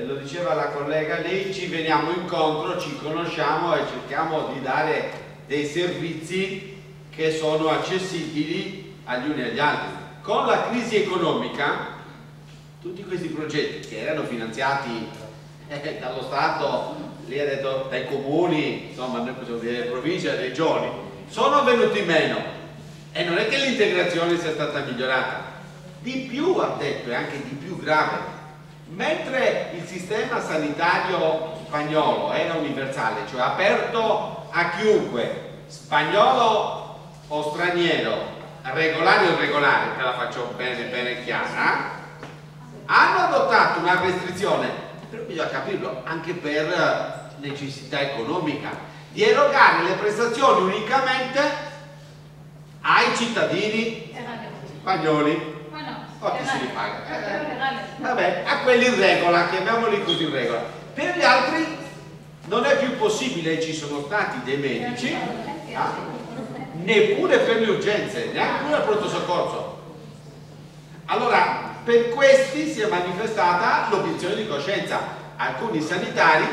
Lo diceva la collega, lei ci veniamo incontro, ci conosciamo e cerchiamo di dare dei servizi che sono accessibili agli uni e agli altri. Con la crisi economica, tutti questi progetti che erano finanziati dallo Stato lei ha detto dai comuni, insomma noi possiamo dire province, regioni, sono venuti meno e non è che l'integrazione sia stata migliorata, di più ha detto, e anche di più grave, mentre il sistema sanitario spagnolo era universale, cioè aperto a chiunque, spagnolo o straniero, regolare o irregolare, te la faccio bene chiara, hanno adottato una restrizione, però bisogna capirlo, anche per necessità economica, di erogare le prestazioni unicamente ai cittadini spagnoli. Ma no, O chi si li paga? legale. Vabbè, a quelli in regola, chiamiamoli così in regola. Per gli altri non è più possibile, ci sono stati dei medici, neppure per le urgenze, neanche pure al pronto soccorso. Allora, per questi si è manifestata l'obiezione di coscienza. Alcuni sanitari,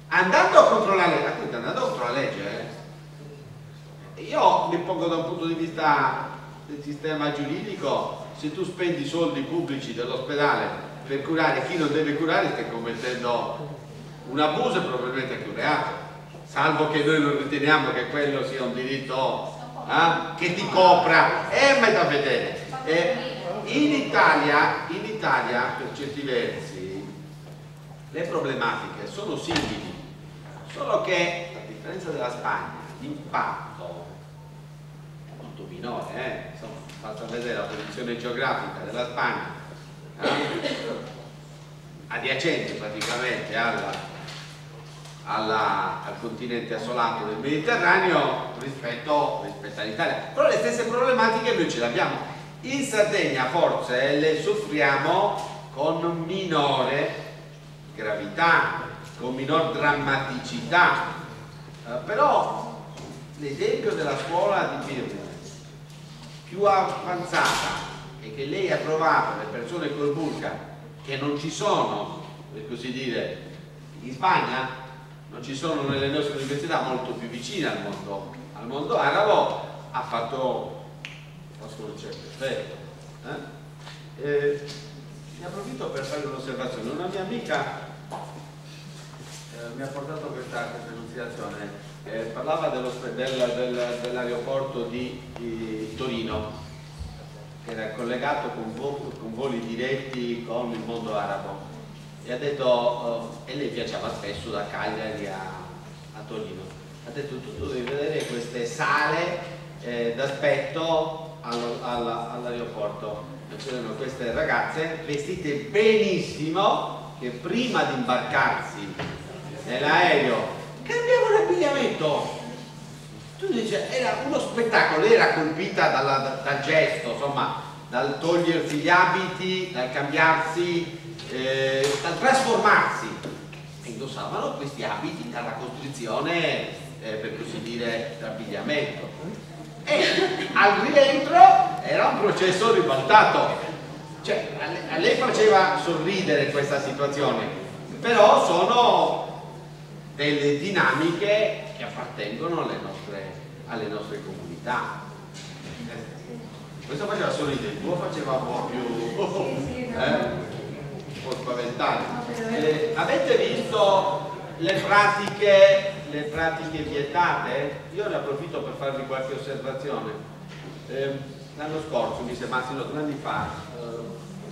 andando contro la legge, io mi pongo da un punto di vista del sistema giuridico, se tu spendi soldi pubblici dell'ospedale per curare chi non deve curare, stai commettendo un abuso e probabilmente anche un reato, salvo che noi non riteniamo che quello sia un diritto che ti copra, ma da vedere. In Italia per certi versi le problematiche sono simili, solo che a differenza della Spagna l'impatto è molto minore, insomma, basta vedere la posizione geografica della Spagna, adiacente praticamente al continente assolato del Mediterraneo rispetto all'Italia, però le stesse problematiche noi ce le abbiamo. In Sardegna forse le soffriamo con minore gravità, con minor drammaticità, però l'esempio della scuola di Pirri più avanzata e che lei ha trovato le persone col burka che non ci sono, per così dire, in Spagna, non ci sono nelle nostre università, molto più vicine al mondo arabo, ha fatto perfetto. Ne approfitto per fare un'osservazione. Una mia amica mi ha portato questa considerazione, parlava dell'aeroporto di Torino, che era collegato con voli diretti con il mondo arabo, e ha detto, e lei viaggiava spesso da Cagliari a Torino, ha detto tu devi vedere queste sale d'aspetto all'aeroporto. C'erano queste ragazze vestite benissimo che prima di imbarcarsi nell'aereo cambiavano abbigliamento. Tu dici, era uno spettacolo, lei era colpita dal gesto, insomma, dal togliersi gli abiti, dal cambiarsi, dal trasformarsi, e indossavano questi abiti dalla costrizione, per così dire, d'abbigliamento. E al rientro era un processo ribaltato, cioè a lei faceva sorridere questa situazione, però sono delle dinamiche che appartengono alle nostre comunità. Questo faceva sorridere, il tuo faceva un po' più un po' spaventare. Avete visto le pratiche vietate? Io ne approfitto per farvi qualche osservazione. L'anno scorso, mi sembra, anzi no, 2 anni fa,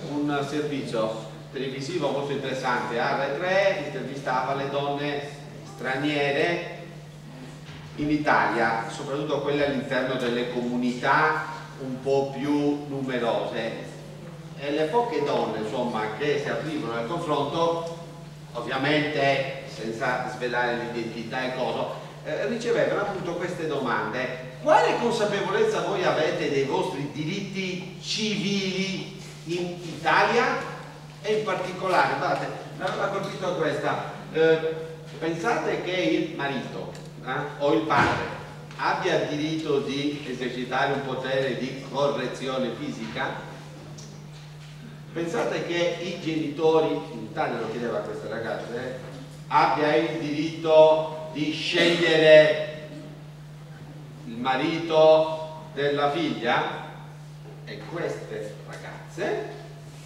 un servizio televisivo molto interessante, R3, intervistava le donne straniere in Italia, soprattutto quelle all'interno delle comunità un po' più numerose, e le poche donne, insomma, che si aprivano al confronto, ovviamente senza svelare l'identità e cosa, ricevevano appunto queste domande: quale consapevolezza voi avete dei vostri diritti civili in Italia? E in particolare, guardate, mi aveva colpito questa, pensate che il marito o il padre abbia il diritto di esercitare un potere di correzione fisica? Pensate che i genitori, in Italia lo chiedeva a queste ragazze, abbia il diritto di scegliere il marito della figlia? E queste ragazze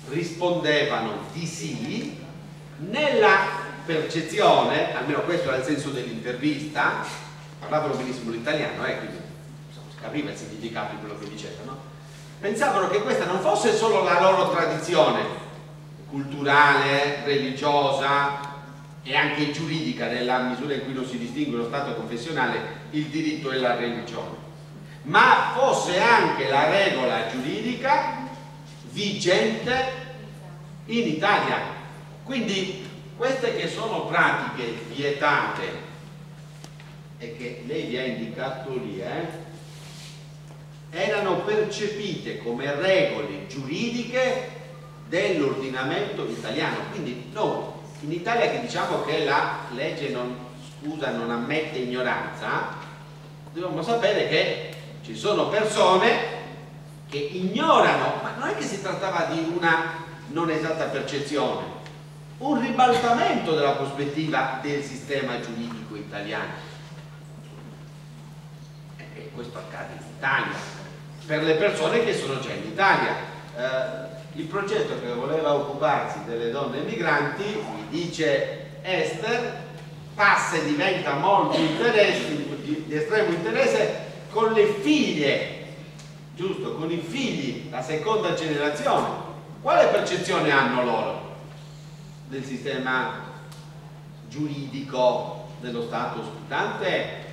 rispondevano di sì nella percezione, almeno questo era il senso dell'intervista, parlavano benissimo l'italiano, quindi si capiva il significato di quello che dicevano, pensavano che questa non fosse solo la loro tradizione culturale, religiosa e anche giuridica, nella misura in cui non si distingue lo stato confessionale, il diritto e la religione, ma fosse anche la regola giuridica vigente in Italia. Quindi queste che sono pratiche vietate e che lei vi ha indicato lì, erano percepite come regole giuridiche dell'ordinamento italiano. Quindi noi in Italia, che diciamo che la legge non ammette ignoranza, dobbiamo sapere che ci sono persone che ignorano, ma non è che si trattava di una non esatta percezione, un ribaltamento della prospettiva del sistema giuridico italiano. E questo accade in Italia, per le persone che sono già in Italia. Il progetto che voleva occuparsi delle donne migranti, mi dice Esther, passa e diventa molto di estremo interesse con le figlie, giusto? Con i figli, la seconda generazione. Quale percezione hanno loro del sistema giuridico dello Stato ospitante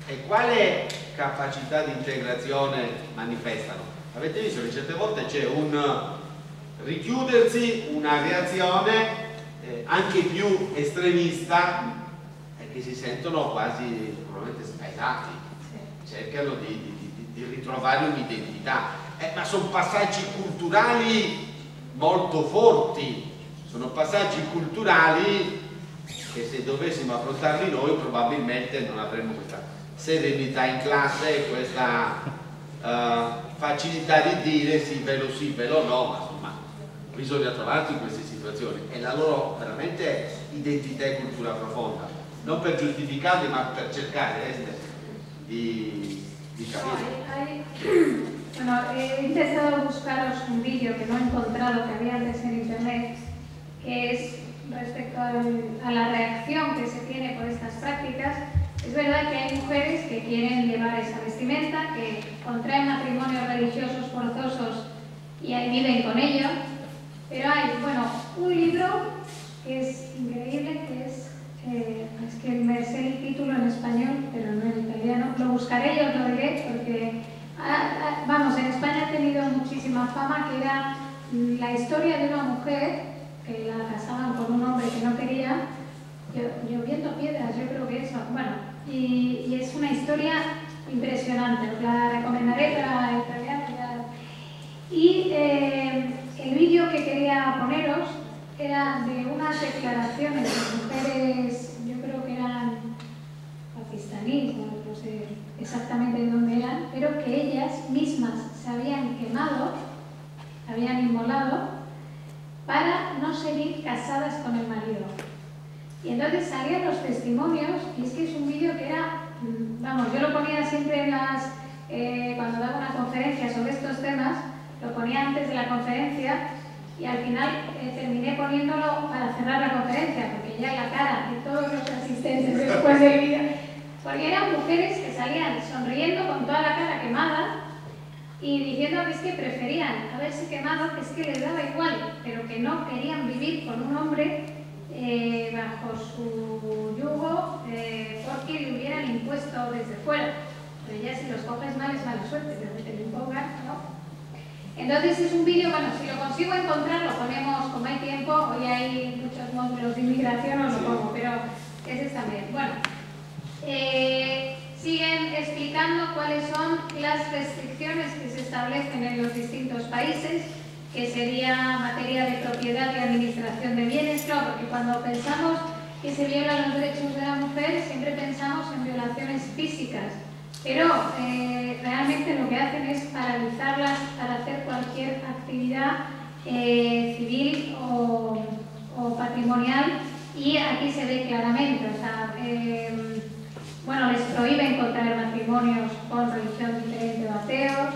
e quale capacità di integrazione manifestano? Avete visto che certe volte c'è un richiudersi, una reazione anche più estremista, e che si sentono quasi probabilmente spaesati, cercano di ritrovare un'identità, ma sono passaggi culturali molto forti, sono passaggi culturali che se dovessimo affrontarli noi probabilmente non avremmo questa serenità in classe, questa facilità di dire sì, ve lo no, ma insomma bisogna trovarsi in queste situazioni, è la loro veramente identità e cultura profonda, non per giustificarli ma per cercare di capire. Bueno, he intentado buscaros un vídeo que no he encontrado, que había antes en internet, que es respecto a la reacción que se tiene por estas prácticas. Es verdad que hay mujeres que quieren llevar esa vestimenta, que contraen matrimonios religiosos forzosos y ahí viven con ello, pero hay, bueno, un libro que es increíble, que es que me sé el título en español, pero no en italiano, lo buscaré y os lo diré, porque, vamos, en España ha tenido muchísima fama, que era la historia de una mujer que la casaban con un hombre que no quería, lloviendo piedras, yo creo que eso, bueno, y es una historia impresionante, os la recomendaré para italiano. Y el vídeo que quería poneros era de unas declaraciones de mujeres, yo creo que eran pakistaníes, no sé exactamente de dónde eran, pero que ellas mismas se habían quemado, se habían inmolado para no seguir casadas con el marido. Y entonces salían los testimonios, y es que es un vídeo que era, vamos, yo lo ponía siempre en las, cuando daba una conferencia sobre estos temas, lo ponía antes de la conferencia, y al final terminé poniéndolo para cerrar la conferencia, porque ya la cara de todos los asistentes después del vídeo, porque eran mujeres que salían sonriendo con toda la cara quemada y diciendo que es que preferían haberse quemado, que es que les daba igual, pero que no querían vivir con un hombre bajo su yugo porque le hubieran impuesto desde fuera. Pero ya si los coges mal es mala suerte, pero que te lo impongan, ¿no? Entonces es un vídeo, bueno, si lo consigo encontrar lo ponemos, como hay tiempo, hoy hay muchos módulos de inmigración, os lo pongo, pero ese es también. Bueno, siguen explicando cuáles son las restricciones que se establecen en los distintos países, que sería materia de propiedad y administración de bienes, claro, porque cuando pensamos que se violan los derechos de la mujer, siempre pensamos en violaciones físicas, pero realmente lo que hacen es paralizarlas para hacer cualquier actividad civil o patrimonial, y aquí se ve claramente, o sea, bueno, les prohíben contraer matrimonios con religión diferente o ateos,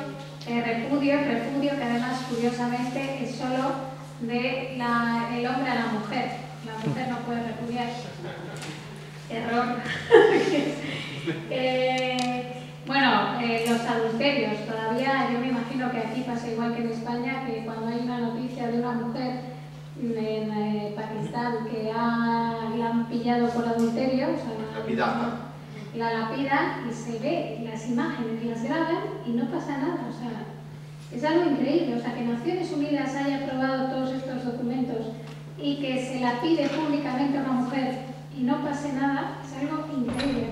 repudio que además curiosamente es solo del hombre a la mujer, La mujer no puede repudiar. Error. Bueno, los adulterios. Todavía yo me imagino que aquí pasa igual que en España, que cuando hay una noticia de una mujer en Pakistán que la han pillado por adulterio, o sea, la lapidan y se ve las imágenes, las graban y no pasa nada. O sea, es algo increíble. O sea, que Naciones Unidas haya aprobado todos estos documentos y que se la pide públicamente a una mujer y no pase nada, es algo increíble.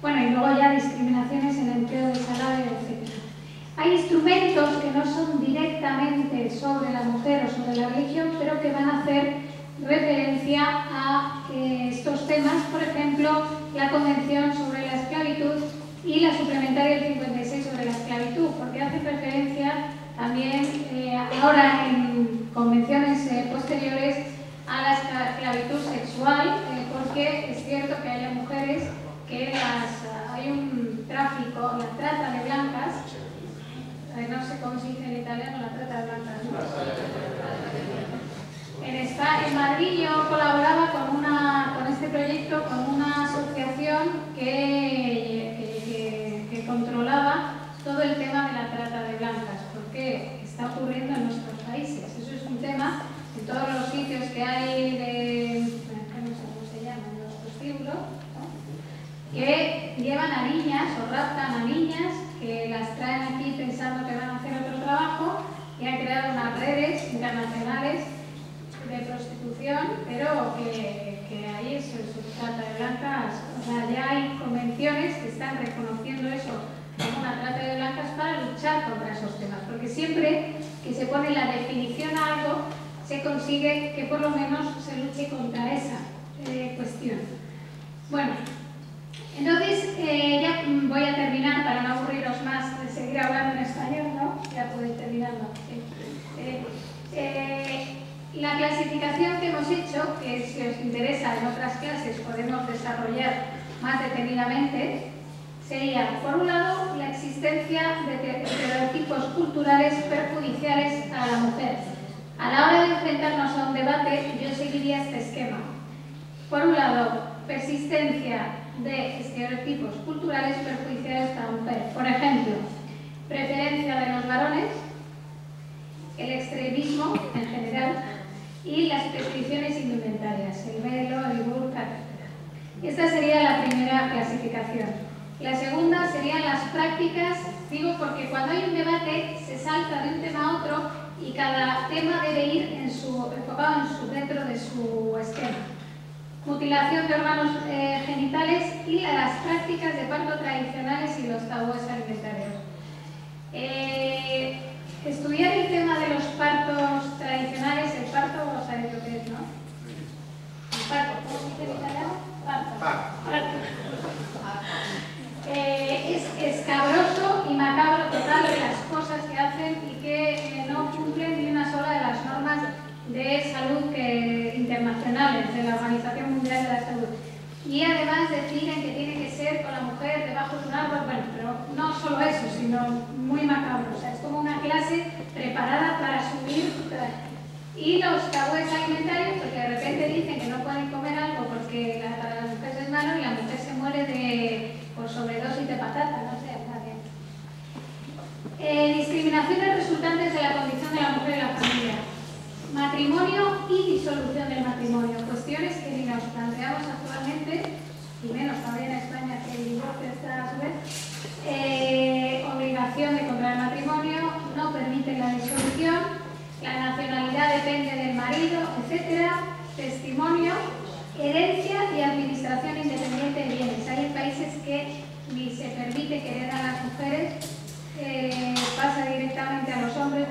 Bueno, y luego ya discriminaciones en el empleo de salario, etc. Hay instrumentos que no son directamente sobre la mujer o sobre la religión, pero que van a hacer referencia a estos temas, por ejemplo, la Convención sobre la Esclavitud y la suplementaria del 56 sobre la esclavitud, porque hacen referencia también ahora en convenciones posteriores a la esclavitud sexual, porque es cierto que hay mujeres que hay un tráfico, la trata de blancas, no sé cómo se dice en italiano, la trata de blancas. En Madrid yo colaboraba con este proyecto con una asociación que controlaba todo el tema de la trata de blancas, porque está ocurriendo en nuestros países. Eso es un tema en todos los sitios que hay no sé cómo se llaman, los prostíbulos, ¿no? Que llevan a niñas o raptan a niñas, que las traen aquí pensando que van a hacer otro trabajo y han creado unas redes internacionales de prostitución, pero que ahí es trata de blancas. O sea, ya hay convenciones que están reconociendo eso como una trata de blancas para luchar contra esos temas, porque siempre que se pone la definición a algo, se consigue que por lo menos se luche contra esa cuestión. Bueno, entonces ya voy a terminar para no aburriros más de seguir hablando en español, ¿no? Ya puedo ir terminando. La clasificación que hemos hecho, que si os interesa en otras clases podemos desarrollar más detenidamente, sería, por un lado, la existencia de estereotipos culturales perjudiciales a la mujer. A la hora de enfrentarnos a un debate, yo seguiría este esquema. Por un lado, persistencia de estereotipos culturales perjudiciales a la mujer. Por ejemplo, preferencia de los varones, el extremismo en general y las prescripciones indumentarias, el velo, el burka, etc. Esta sería la primera clasificación. La segunda serían las prácticas, digo porque cuando hay un debate se salta de un tema a otro y cada tema debe ir enfocado dentro de su esquema. Mutilación de órganos genitales y las prácticas de parto tradicionales y los tabúes alimentarios. Estudiar el tema de los partos tradicionales, el parto, ¿sabéis lo que es, no? El parto, ¿cómo se dice en italiano? Parto. Es escabroso y macabro total de las cosas que hacen y que no cumplen ni una sola de las normas de salud internacionales de la Organización Mundial de la Salud. Y además deciden que tiene que ser con la mujer debajo de un árbol, bueno, pero no solo eso, sino muy macabro. O sea, es como una clase preparada para subir. Y los tabúes alimentarios, porque de repente dicen que no pueden comer algo porque para la mujer es malo y la mujer se muere por sobredosis de patata, no sé, está bien. Discriminaciones resultantes de la condición de la mujer en la familia. Matrimonio y disolución del matrimonio, cuestiones que ni nos planteamos actualmente, y menos todavía en España que el divorcio está a su vez. Obligación de contraer matrimonio, no permite la disolución, la nacionalidad depende del marido, etc. Testimonio, herencia y administración independiente de bienes. Hay países que ni se permite que heredan a las mujeres, pasa directamente a los hombres,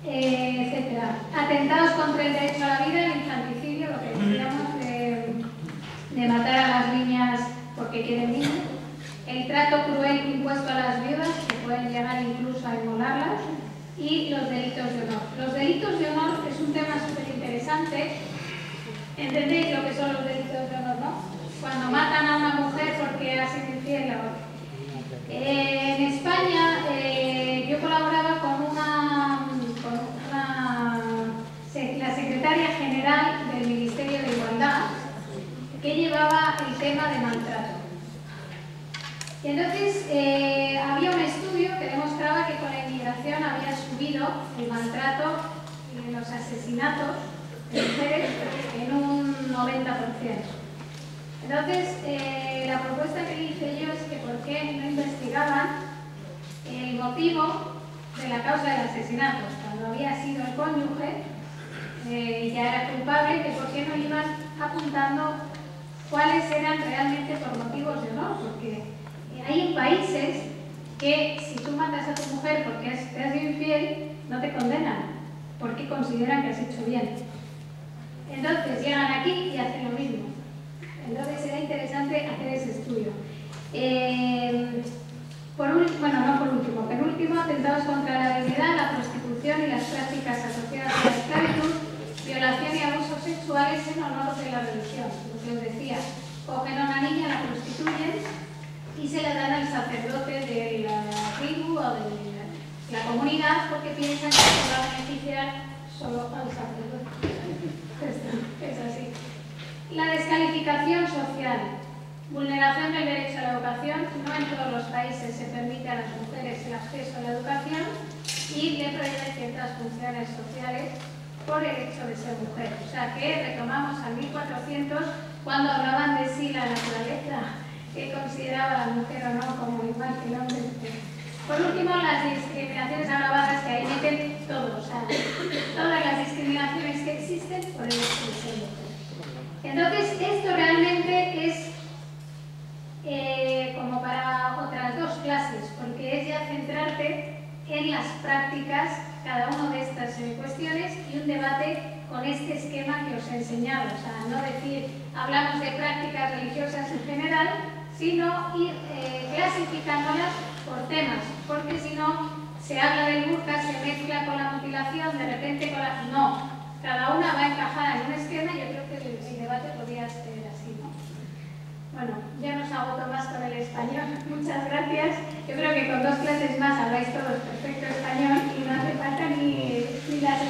etc. Atentados contra el derecho a la vida, el infanticidio, lo que decíamos de matar a las niñas porque quieren niños, el trato cruel impuesto a las viudas, que pueden llegar incluso a inmolarlas, y los delitos de honor. Los delitos de honor es un tema súper interesante. ¿Entendéis lo que son los delitos de honor, no? Cuando matan a una mujer porque ha sido infiel. En España yo colaboraba con la secretaria general del Y entonces había un estudio que demostraba que con la inmigración había subido el maltrato y los asesinatos de mujeres en un 90%. Entonces, la propuesta que hice yo es que por qué no investigaban el motivo de la causa del asesinato, cuando había sido el cónyuge y ya era culpable, que por qué no iban apuntando cuáles eran realmente por motivos de honor, porque hay países que si tú matas a tu mujer porque te has sido infiel, no te condenan, porque consideran que has hecho bien. Entonces llegan aquí y hacen lo mismo. Entonces será interesante hacer ese estudio. Penúltimo, atentados contra la dignidad, la prostitución y las prácticas asociadas a la esclavitud, violación y abusos sexuales en honor de la religión. Lo que os decía, cogen a una niña, la prostituyen y se la dan al sacerdote de la tribu o de la comunidad porque piensan que se va a beneficiar solo al sacerdote. Es así. La descalificación social. Vulneración del derecho a la educación. No en todos los países se permite a las mujeres el acceso a la educación y le prohíben ciertas funciones sociales por el hecho de ser mujer. O sea que retomamos al 1400 cuando hablaban de si la naturaleza que consideraba a la mujer o no como igual que el hombre. Por último, las discriminaciones agravadas, que ahí meten todo, o sea, todas las discriminaciones que existen por el hecho de ser mujer. Entonces, esto realmente es como para otras dos clases, porque es ya centrarte en las prácticas, cada una de estas cuestiones, y un debate con este esquema que os he enseñado. O sea, no decir, hablamos de prácticas religiosas en general, sino ir clasificándolas por temas, porque si no, se habla del burka, se mezcla con la mutilación, de repente con la... No, cada una va encajada en un esquema y yo creo que el debate podría ser así, ¿no? Bueno, ya no os agoto más con el español, muchas gracias. Yo creo que con 2 clases más habláis todos perfecto español y no hace falta ni las